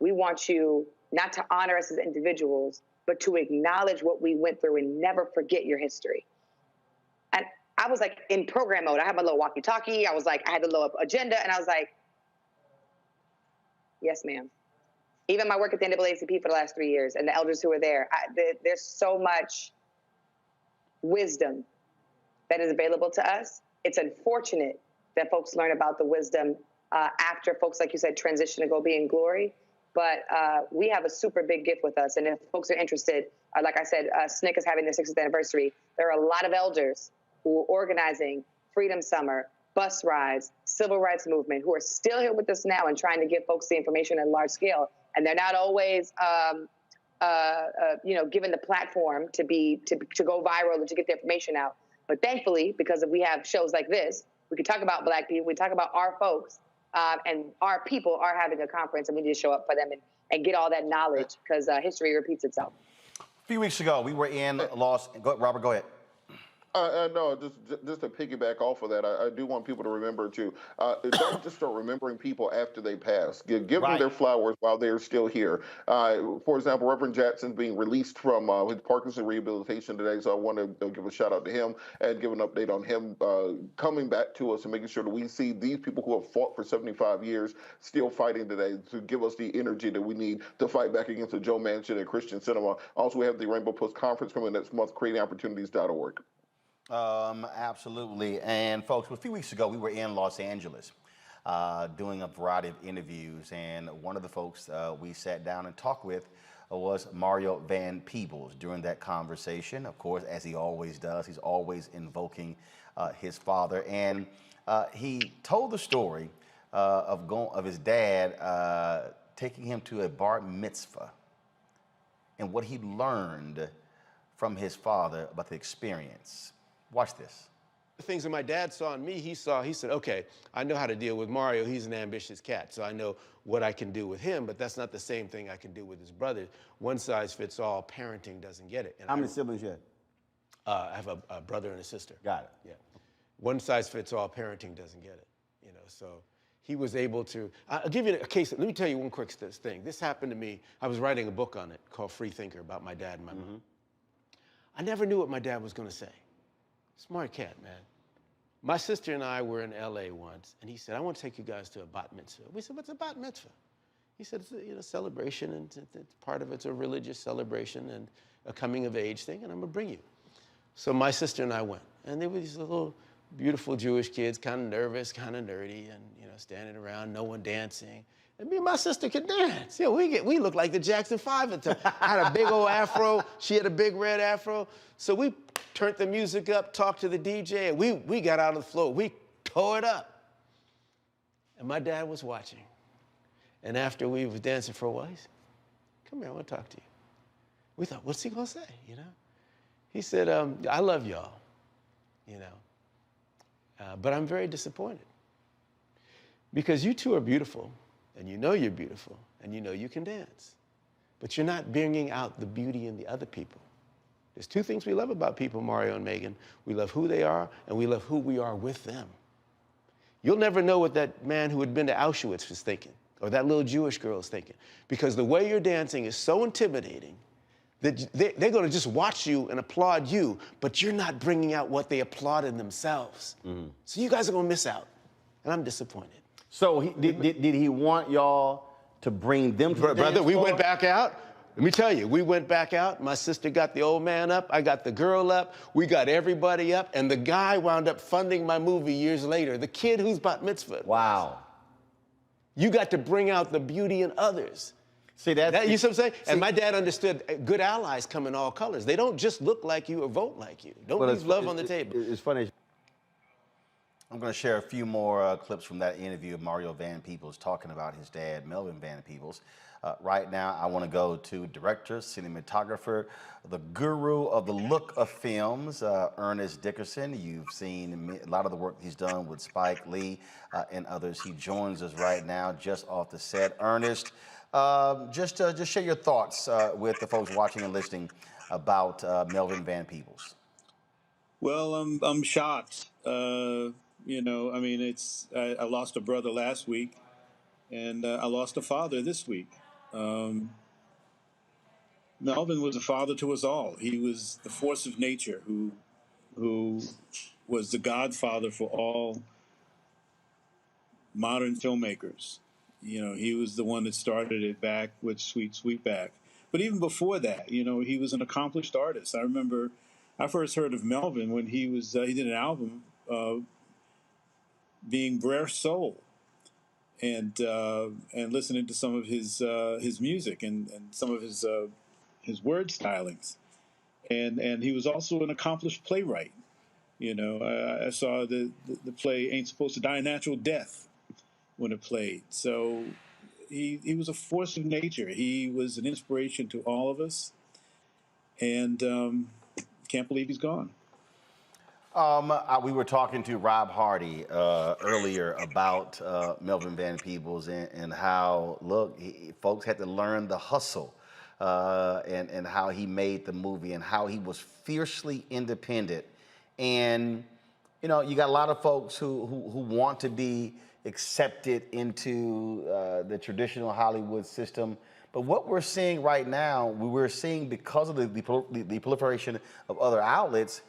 We want you not to honor us as individuals, but to acknowledge what we went through and never forget your history. And I was like in program mode. I had my little walkie-talkie. I was like, I had the little agenda, and I was like, yes, ma'am. Even my work at the NAACP for the last 3 years and the elders who were there, there's so much wisdom that is available to us. It's unfortunate that folks learn about the wisdom after folks, like you said, transition to go be in glory. But we have a super big gift with us. And if folks are interested, like I said, SNCC is having their 60th anniversary. There are a lot of elders who are organizing Freedom Summer, bus rides, civil rights movement, who are still here with us now and trying to give folks the information at large scale. And they're not always, given the platform to go viral and to get the information out. But thankfully, because we have shows like this, we can talk about Black people, we talk about our folks, and our people are having a conference, and we need to show up for them and get all that knowledge, because history repeats itself. A few weeks ago, we were in Robert, go ahead. No, just to piggyback off of that, I do want people to remember to don't just start remembering people after they pass. Give them their flowers while they're still here. For example, Reverend Jackson's being released from his Parkinson rehabilitation today, so I want to give a shout out to him and give an update on him coming back to us and making sure that we see these people who have fought for 75 years still fighting today to give us the energy that we need to fight back against the Joe Manchin and Christian cinema. Also, we have the Rainbow Plus Conference coming next month, creatingopportunities.org. Absolutely. And folks, a few weeks ago, we were in Los Angeles doing a variety of interviews. And one of the folks we sat down and talked with was Mario Van Peebles. During that conversation, of course, as he always does, he's always invoking his father. And he told the story of his dad taking him to a bar mitzvah and what he learned from his father about the experience. Watch this. The things that my dad saw in me, he said, okay, I know how to deal with Mario. He's an ambitious cat, so I know what I can do with him, but that's not the same thing I can do with his brother. One size fits all. Parenting doesn't get it. And how many siblings you have? I have a brother and a sister. Got it. Yeah. One size fits all. Parenting doesn't get it. So he was able to. I'll give you a case. Let me tell you one quick thing. This happened to me. I was writing a book on it called Free Thinker about my dad and my mom. I never knew what my dad was going to say. Smart cat, man. My sister and I were in LA once, and he said, I want to take you guys to a bat mitzvah. We said, what's a bat mitzvah? He said, it's a celebration, and part of it's a religious celebration and a coming of age thing, and I'm going to bring you. So my sister and I went, and they were these little beautiful Jewish kids, kind of nervous, kind of nerdy, and standing around, no one dancing. And me and my sister could dance. We looked like the Jackson 5 at the time. I had a big old afro. She had a big red afro. So we turned the music up, talked to the DJ, and we got out of the floor. We tore it up. And my dad was watching. And after we was dancing for a while, he said, come here, I want to talk to you. We thought, what's he going to say, He said, I love y'all, but I'm very disappointed. Because you two are beautiful. And you know you're beautiful, and you know you can dance. But you're not bringing out the beauty in the other people. There's two things we love about people, Mario and Megan. We love who they are, and we love who we are with them. You'll never know what that man who had been to Auschwitz was thinking, or that little Jewish girl is thinking. Because the way you're dancing is so intimidating that they're going to just watch you and applaud you, but you're not bringing out what they applaud in themselves. So you guys are going to miss out, and I'm disappointed. So did he want y'all to bring them to the Brother, dance we floor? went back out. Let me tell you, we went back out. My sister got the old man up. I got the girl up. We got everybody up. And the guy wound up funding my movie years later, the kid who's bat mitzvah. Wow. You got to bring out the beauty in others. See, you see what I'm saying? And my dad understood good allies come in all colors. They don't just look like you or vote like you. Don't leave love on the table. It's funny. I'm going to share a few more clips from that interview of Mario Van Peebles talking about his dad, Melvin Van Peebles. Right now, I want to go to director, cinematographer, the guru of the look of films, Ernest Dickerson. You've seen a lot of the work he's done with Spike Lee and others. He joins us right now just off the set. Ernest, Just share your thoughts with the folks watching and listening about Melvin Van Peebles. Well, I'm shocked. You know, I mean, I lost a brother last week, and I lost a father this week. Melvin was a father to us all. He was the force of nature who was the godfather for all modern filmmakers. You know, he was the one that started it back with Sweet Sweetback. But even before that, you know, he was an accomplished artist. I remember I first heard of Melvin when he did an album, being Brer Soul, and listening to some of his music and some of his word stylings. And he was also an accomplished playwright. You know, I saw the play Ain't Supposed to Die a Natural Death when it played. So he was a force of nature. He was an inspiration to all of us. And can't believe he's gone. We were talking to Rob Hardy earlier about Melvin Van Peebles and how, look, folks had to learn the hustle and how he made the movie and how he was fiercely independent. And, you know, you got a lot of folks who want to be accepted into the traditional Hollywood system. But what we're seeing right now, we're seeing because of the proliferation of other outlets,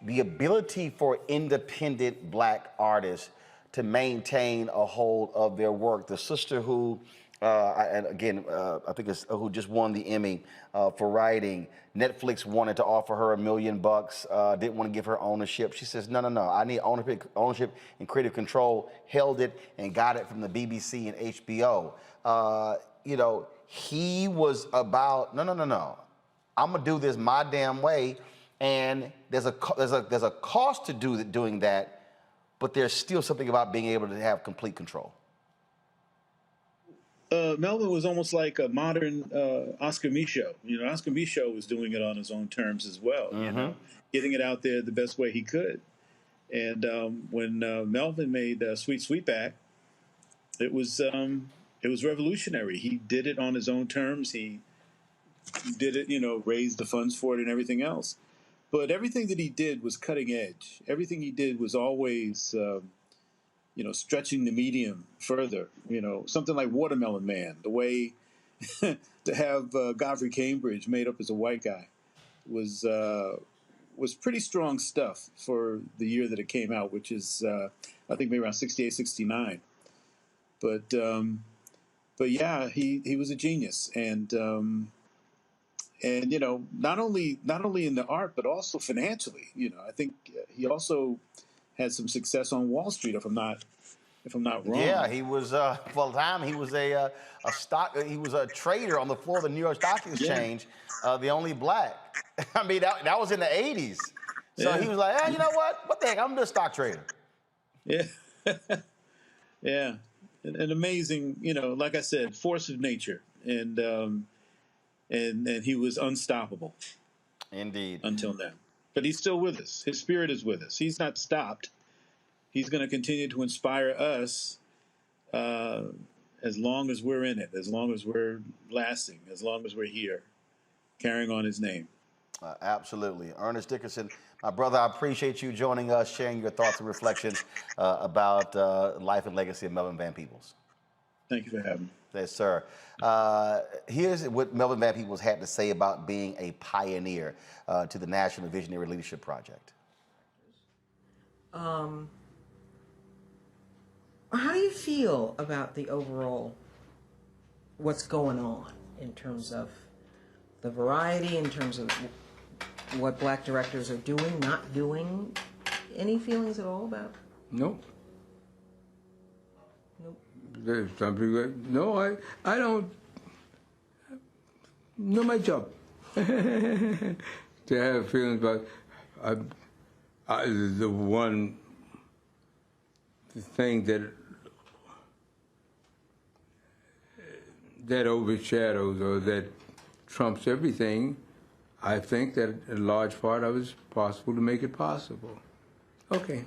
the ability for independent Black artists to maintain a hold of their work. The sister who, and again, I think it's who just won the Emmy for writing, Netflix wanted to offer her $1 million, didn't want to give her ownership. She says, no, I need ownership and creative control, held it and got it from the BBC and HBO. You know, he was about, no, I'm gonna do this my damn way. And there's a cost to doing that, but there's still something about being able to have complete control. Melvin was almost like a modern Oscar Micheaux. You know, Oscar Micheaux was doing it on his own terms as well. You know, getting it out there the best way he could. And when Melvin made Sweet Sweetback, it was revolutionary. He did it on his own terms. He did it, you know, raised the funds for it and everything else. But everything that he did was cutting edge. Everything he did was always, you know, stretching the medium further. You know, something like Watermelon Man, the way to have Godfrey Cambridge made up as a white guy was pretty strong stuff for the year that it came out, which is, I think, maybe around 68, 69. But yeah, he was a genius. And you know, not only in the art, but also financially. You know, I think he also had some success on Wall Street, if I'm not wrong. Yeah, he was for a time he was he was a trader on the floor of the New York Stock Exchange, the only Black. I mean, that was in the '80s. So he was like, you know what the heck, I'm just a stock trader. Yeah, yeah, an amazing, you know, like I said, force of nature, and he was unstoppable. Indeed. Until now. But he's still with us. His spirit is with us. He's not stopped. He's going to continue to inspire us as long as we're in it, as long as we're lasting, as long as we're here, carrying on his name. Absolutely. Ernest Dickerson, my brother, I appreciate you joining us, sharing your thoughts and reflections about life and legacy of Melvin Van Peebles. Thank you for having me. Yes, sir. Here's what Melvin Van Peebles had to say about being a pioneer to the National Visionary Leadership Project. How do you feel about the overall, what's going on in terms of the variety, in terms of what Black directors are doing, not doing? Any feelings at all about? Nope. Nope. There's something like, no, I don't know my job. To have feelings about, the one thing that overshadows or that trumps everything, I think that a large part of it is possible to make it possible. Okay.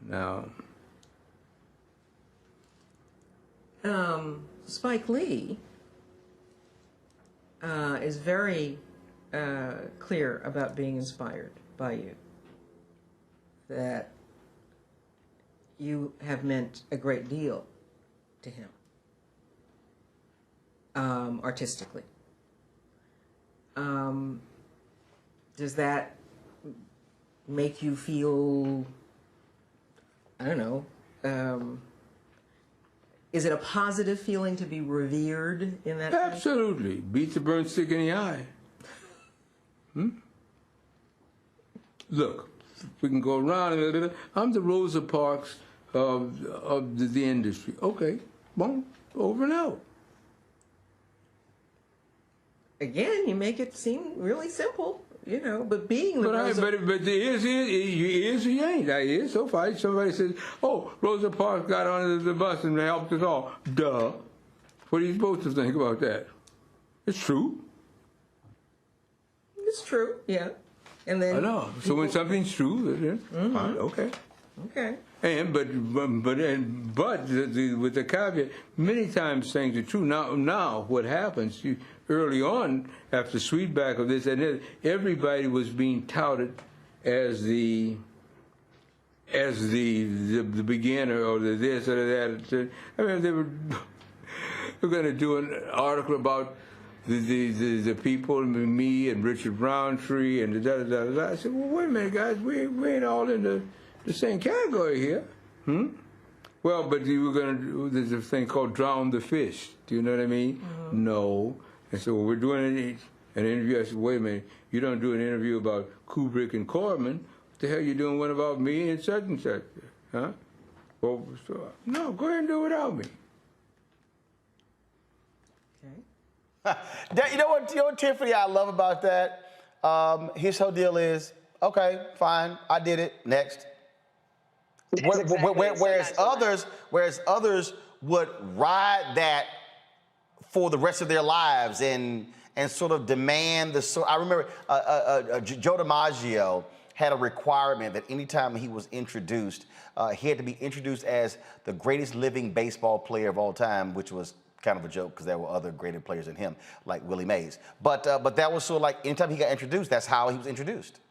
Now. Spike Lee is very clear about being inspired by you. That you have meant a great deal to him, artistically. Does that make you feel, I don't know, is it a positive feeling to be revered in that sense? Absolutely. Beats the burnt stick in the eye. Look, we can go around a little. I'm the Rosa Parks of the industry. Okay, boom, over and out. Again, you make it seem really simple, you know, but being the But the is or you ain't. I is so far. Somebody says, oh, Rosa Parks got onto the bus and they helped us all. Duh. What are you supposed to think about that? It's true. It's true, yeah. And then I know. So when something's true, fine, okay. Okay. And but with the caveat, many times things are true. Now what happens? Early on, after Sweetback of this and that, everybody was being touted as the beginner or the this or that. I mean, they were going to do an article about the people, me and Richard Roundtree and da-da-da-da. I said, well, wait a minute, guys, we ain't all in the same category here. Well, but you were going to do, there's a thing called drown the fish. Do you know what I mean? No. And so when we're doing an interview, I said, wait a minute, you don't do an interview about Kubrick and Corman. What the hell you doing one about me and such and such? Huh? Well, so, no, go ahead and do it without me. You know what, Tiffany, I love about that? His whole deal is, okay, fine, I did it, next. Whereas others would ride that for the rest of their lives and sort of demand the. I remember Joe DiMaggio had a requirement that anytime he was introduced, he had to be introduced as the greatest living baseball player of all time, which was kind of a joke because there were other greater players than him, like Willie Mays. But that was sort of like anytime he got introduced, that's how he was introduced.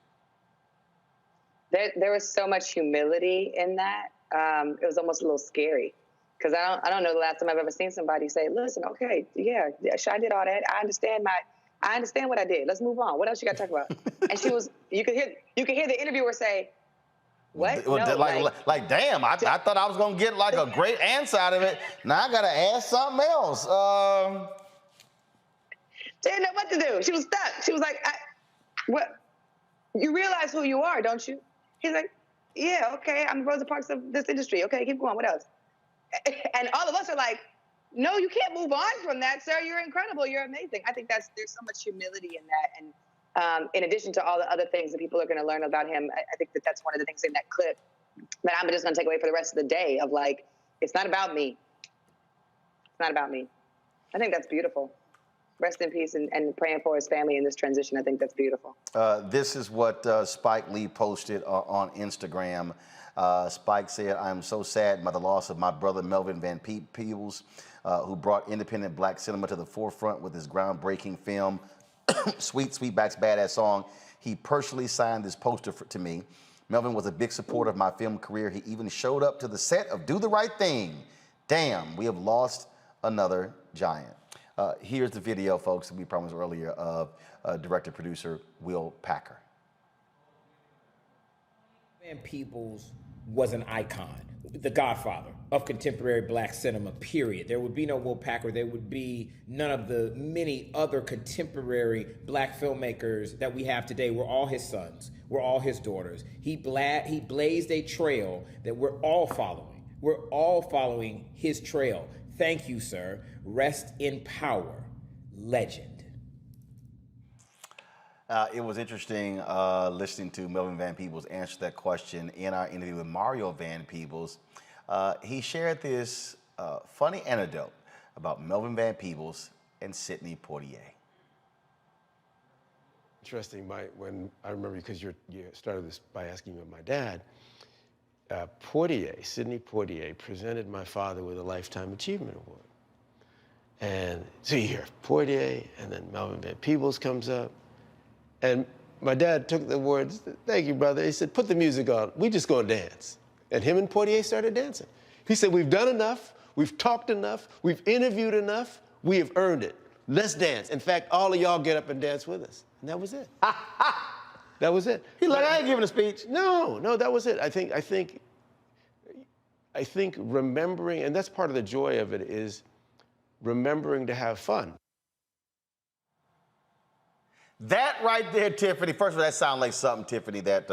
There was so much humility in that. It was almost a little scary. Because I don't know the last time I've ever seen somebody say, listen, okay, yeah, I did all that. I understand what I did. Let's move on. What else you got to talk about? And you could hear the interviewer say, what? No, like damn, I thought I was going to get like a great answer out of it. Now I got to ask something else. She didn't know what to do. She was stuck. She was like, what? You realize who you are, don't you? He's like, yeah, okay, I'm Rosa Parks of this industry. Okay, keep going. What else? And all of us are like, no, you can't move on from that, sir. You're incredible. You're amazing. I think there's so much humility in that. And in addition to all the other things that people are going to learn about him, I think that's one of the things in that clip that I'm just going to take away for the rest of the day of like, it's not about me. It's not about me. I think that's beautiful. Rest in peace and praying for his family in this transition. I think that's beautiful. This is what Spike Lee posted on Instagram. Spike said, I am so saddened by the loss of my brother Melvin Van Peebles, who brought independent black cinema to the forefront with his groundbreaking film, Sweetback's Badass Song. He personally signed this poster to me. Melvin was a big supporter of my film career. He even showed up to the set of Do the Right Thing. Damn, we have lost another giant. Here's the video, folks, that we promised earlier of director-producer Will Packer. Van Peebles was an icon, the godfather of contemporary black cinema, period. There would be no Will Packer. There would be none of the many other contemporary black filmmakers that we have today. We're all his sons. We're all his daughters. He blazed a trail that we're all following. We're all following his trail. Thank you, sir. Rest in power. Legend. It was interesting listening to Melvin Van Peebles answer that question in our interview with Mario Van Peebles. He shared this funny anecdote about Melvin Van Peebles and Sidney Poitier. Interesting, when I remember, because you started this by asking about my dad, Sidney Poitier presented my father with a Lifetime Achievement Award. And so you hear Portier, and then Melvin Van Peebles comes up. And my dad took the words, "Thank you, brother." He said, "Put the music on. We just gonna dance." And him and Portier started dancing. He said, "We've done enough. We've talked enough. We've interviewed enough. We have earned it. Let's dance. In fact, all of y'all get up and dance with us." And that was it. That was it. He like, "I ain't giving a speech." No, that was it. I think remembering, and that's part of the joy of it, is remembering to have fun. That right there, Tiffany. First of all, that sounds like something, Tiffany, that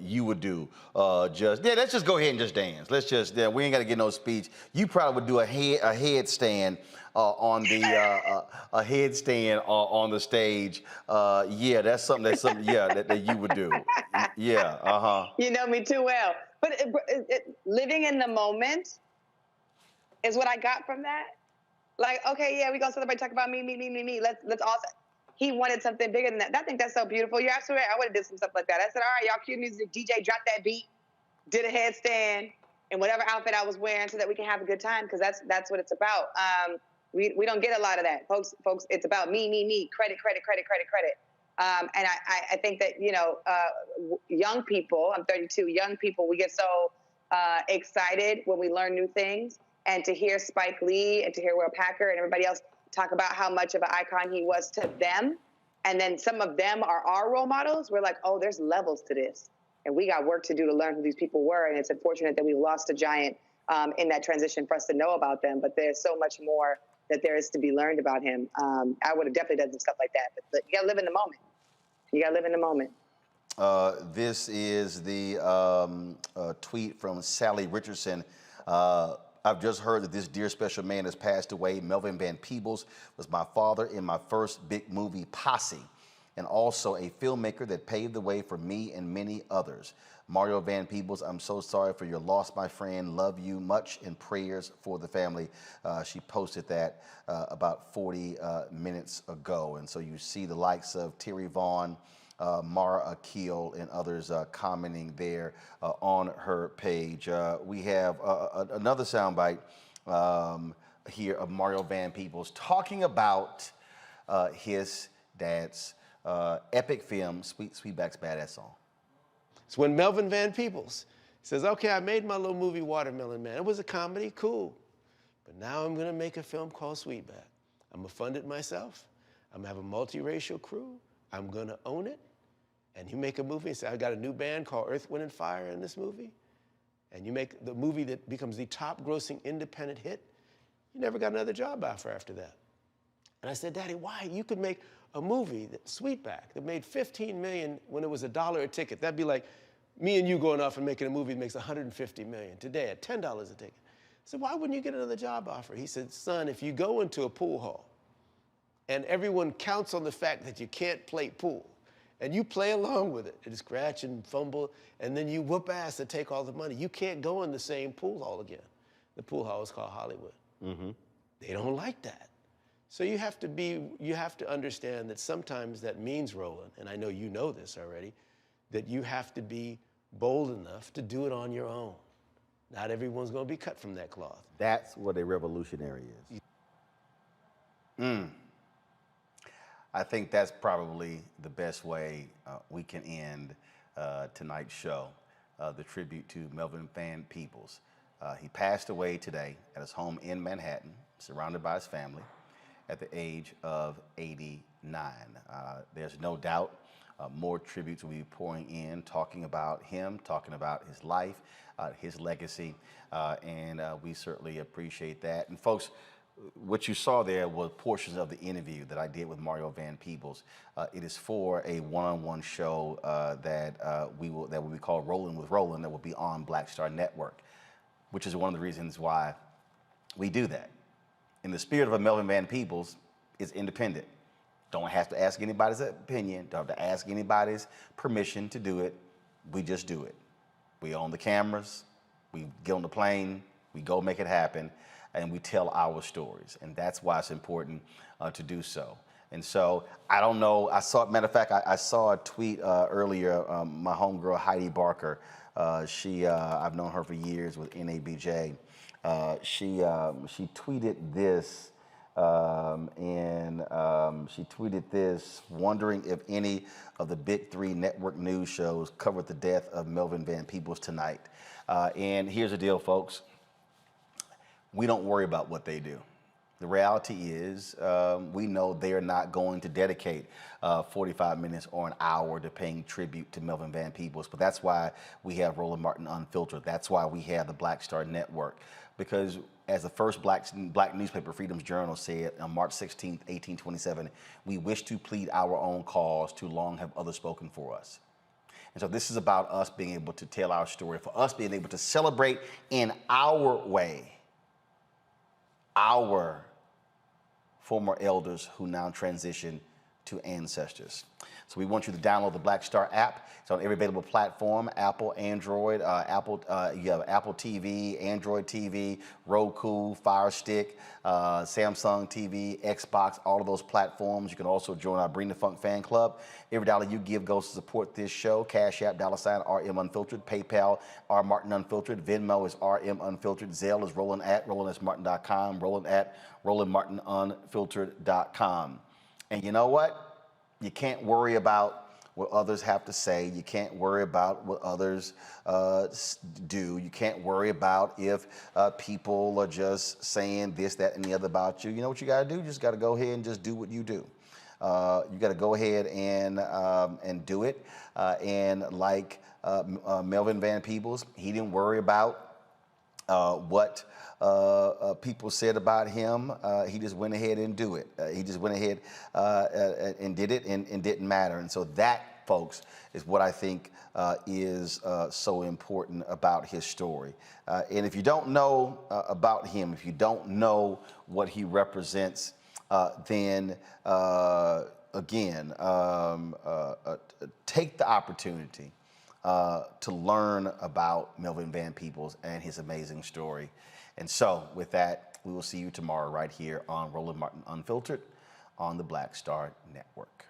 you would do. Let's just go ahead and just dance. Let's just, we ain't got to get no speech. You probably would do a headstand on the stage. That's something that you would do. Yeah. You know me too well. But living in the moment is what I got from that. Like, okay, yeah, we gonna celebrate, talk about me. Let's all. He wanted something bigger than that. I think that's so beautiful. You're absolutely right. I would have did some stuff like that. I said, all right, y'all cue music, DJ, drop that beat, did a headstand in whatever outfit I was wearing so that we can have a good time, because that's what it's about. We don't get a lot of that. Folks, it's about me, credit. And I think that, young people, I'm 32, young people, we get so excited when we learn new things. And to hear Spike Lee and to hear Will Packer and everybody else talk about how much of an icon he was to them, and then some of them are our role models, we're like, oh, there's levels to this. And we got work to do to learn who these people were, and it's unfortunate that we lost a giant in that transition for us to know about them, but there's so much more that there is to be learned about him. I would have definitely done some stuff like that, but you gotta live in the moment. You gotta live in the moment. This is the tweet from Sally Richardson. I've just heard that this dear special man has passed away. Melvin Van Peebles was my father in my first big movie, Posse, and also a filmmaker that paved the way for me and many others. Mario Van Peebles, I'm so sorry for your loss, my friend. Love you much, and prayers for the family. She posted that about 40 minutes ago. And so you see the likes of Terry Vaughn, Mara Akil, and others commenting there on her page. We have another soundbite here of Mario Van Peebles talking about his dad's epic film, Sweetback's Badass Song. It's when Melvin Van Peebles says, okay, I made my little movie Watermelon Man. It was a comedy, cool. But now I'm gonna make a film called Sweetback. I'm gonna fund it myself. I'm gonna have a multiracial crew. I'm gonna own it. And you make a movie and say, I got a new band called Earth, Wind, and Fire in this movie. And you make the movie that becomes the top grossing independent hit. You never got another job offer after that. And I said, Daddy, why? You could make a movie, Sweetback, that made $15 million when it was $1 a ticket. That'd be like me and you going off and making a movie that makes $150 million today at $10 a ticket. I said, why wouldn't you get another job offer? He said, son, if you go into a pool hall and everyone counts on the fact that you can't play pool, and you play along with it, and scratch and fumble, and then you whoop ass and take all the money, you can't go in the same pool hall again. The pool hall is called Hollywood. Mm-hmm. They don't like that. So you have to understand that sometimes that means, Roland, and I know you know this already, that you have to be bold enough to do it on your own. Not everyone's gonna be cut from that cloth. That's what a revolutionary is. I think that's probably the best way we can end tonight's show, the tribute to Melvin Van Peebles. He passed away today at his home in Manhattan, surrounded by his family, at the age of 89. There's no doubt more tributes will be pouring in, talking about him, talking about his life, his legacy, and we certainly appreciate that. And folks, what you saw there was portions of the interview that I did with Mario Van Peebles. It is for a one-on-one show that will be called Rolling with Roland, that will be on Black Star Network, which is one of the reasons why we do that. In the spirit of a Melvin Van Peebles, it's independent. Don't have to ask anybody's opinion, don't have to ask anybody's permission to do it. We just do it. We own the cameras, we get on the plane, we go make it happen, and we tell our stories. And that's why it's important to do so. And so, I don't know, matter of fact, I saw a tweet earlier, my homegirl Heidi Barker, I've known her for years with NABJ. She tweeted this, She tweeted this, wondering if any of the big three network news shows covered the death of Melvin Van Peebles tonight. And here's the deal, folks. We don't worry about what they do. The reality is, we know they are not going to dedicate 45 minutes or an hour to paying tribute to Melvin Van Peebles. But that's why we have Roland Martin Unfiltered. That's why we have the Black Star Network. Because as the first black newspaper, Freedom's Journal, said on March 16th, 1827, we wish to plead our own cause, too long have others spoken for us. And so this is about us being able to tell our story, for us being able to celebrate in our way our former elders who now transition to ancestors. So we want you to download the Black Star app. It's on every available platform: Apple, Android, you have Apple TV, Android TV, Roku, Fire Stick, Samsung TV, Xbox, all of those platforms. You can also join our Bring the Funk fan club. Every dollar you give goes to support this show. Cash App, $RM Unfiltered. PayPal, R Martin Unfiltered. Venmo is RM Unfiltered. Zelle is Roland at RolandSMartin.com. Roland at RolandMartinUnfiltered.com. And you know what? You can't worry about what others have to say. You can't worry about what others do. You can't worry about if people are just saying this, that, and the other about you. You know what you got to do? You just got to go ahead and just do what you do. You got to go ahead and do it. And like Melvin Van Peebles, he didn't worry about what people said about him. He just went ahead and do it. He just went ahead and did it, and didn't matter. And so that, folks, is what I think is so important about his story. And if you don't know about him, if you don't know what he represents, then again, take the opportunity to learn about Melvin Van Peebles and his amazing story. And so with that, we will see you tomorrow right here on Roland Martin Unfiltered on the Black Star Network.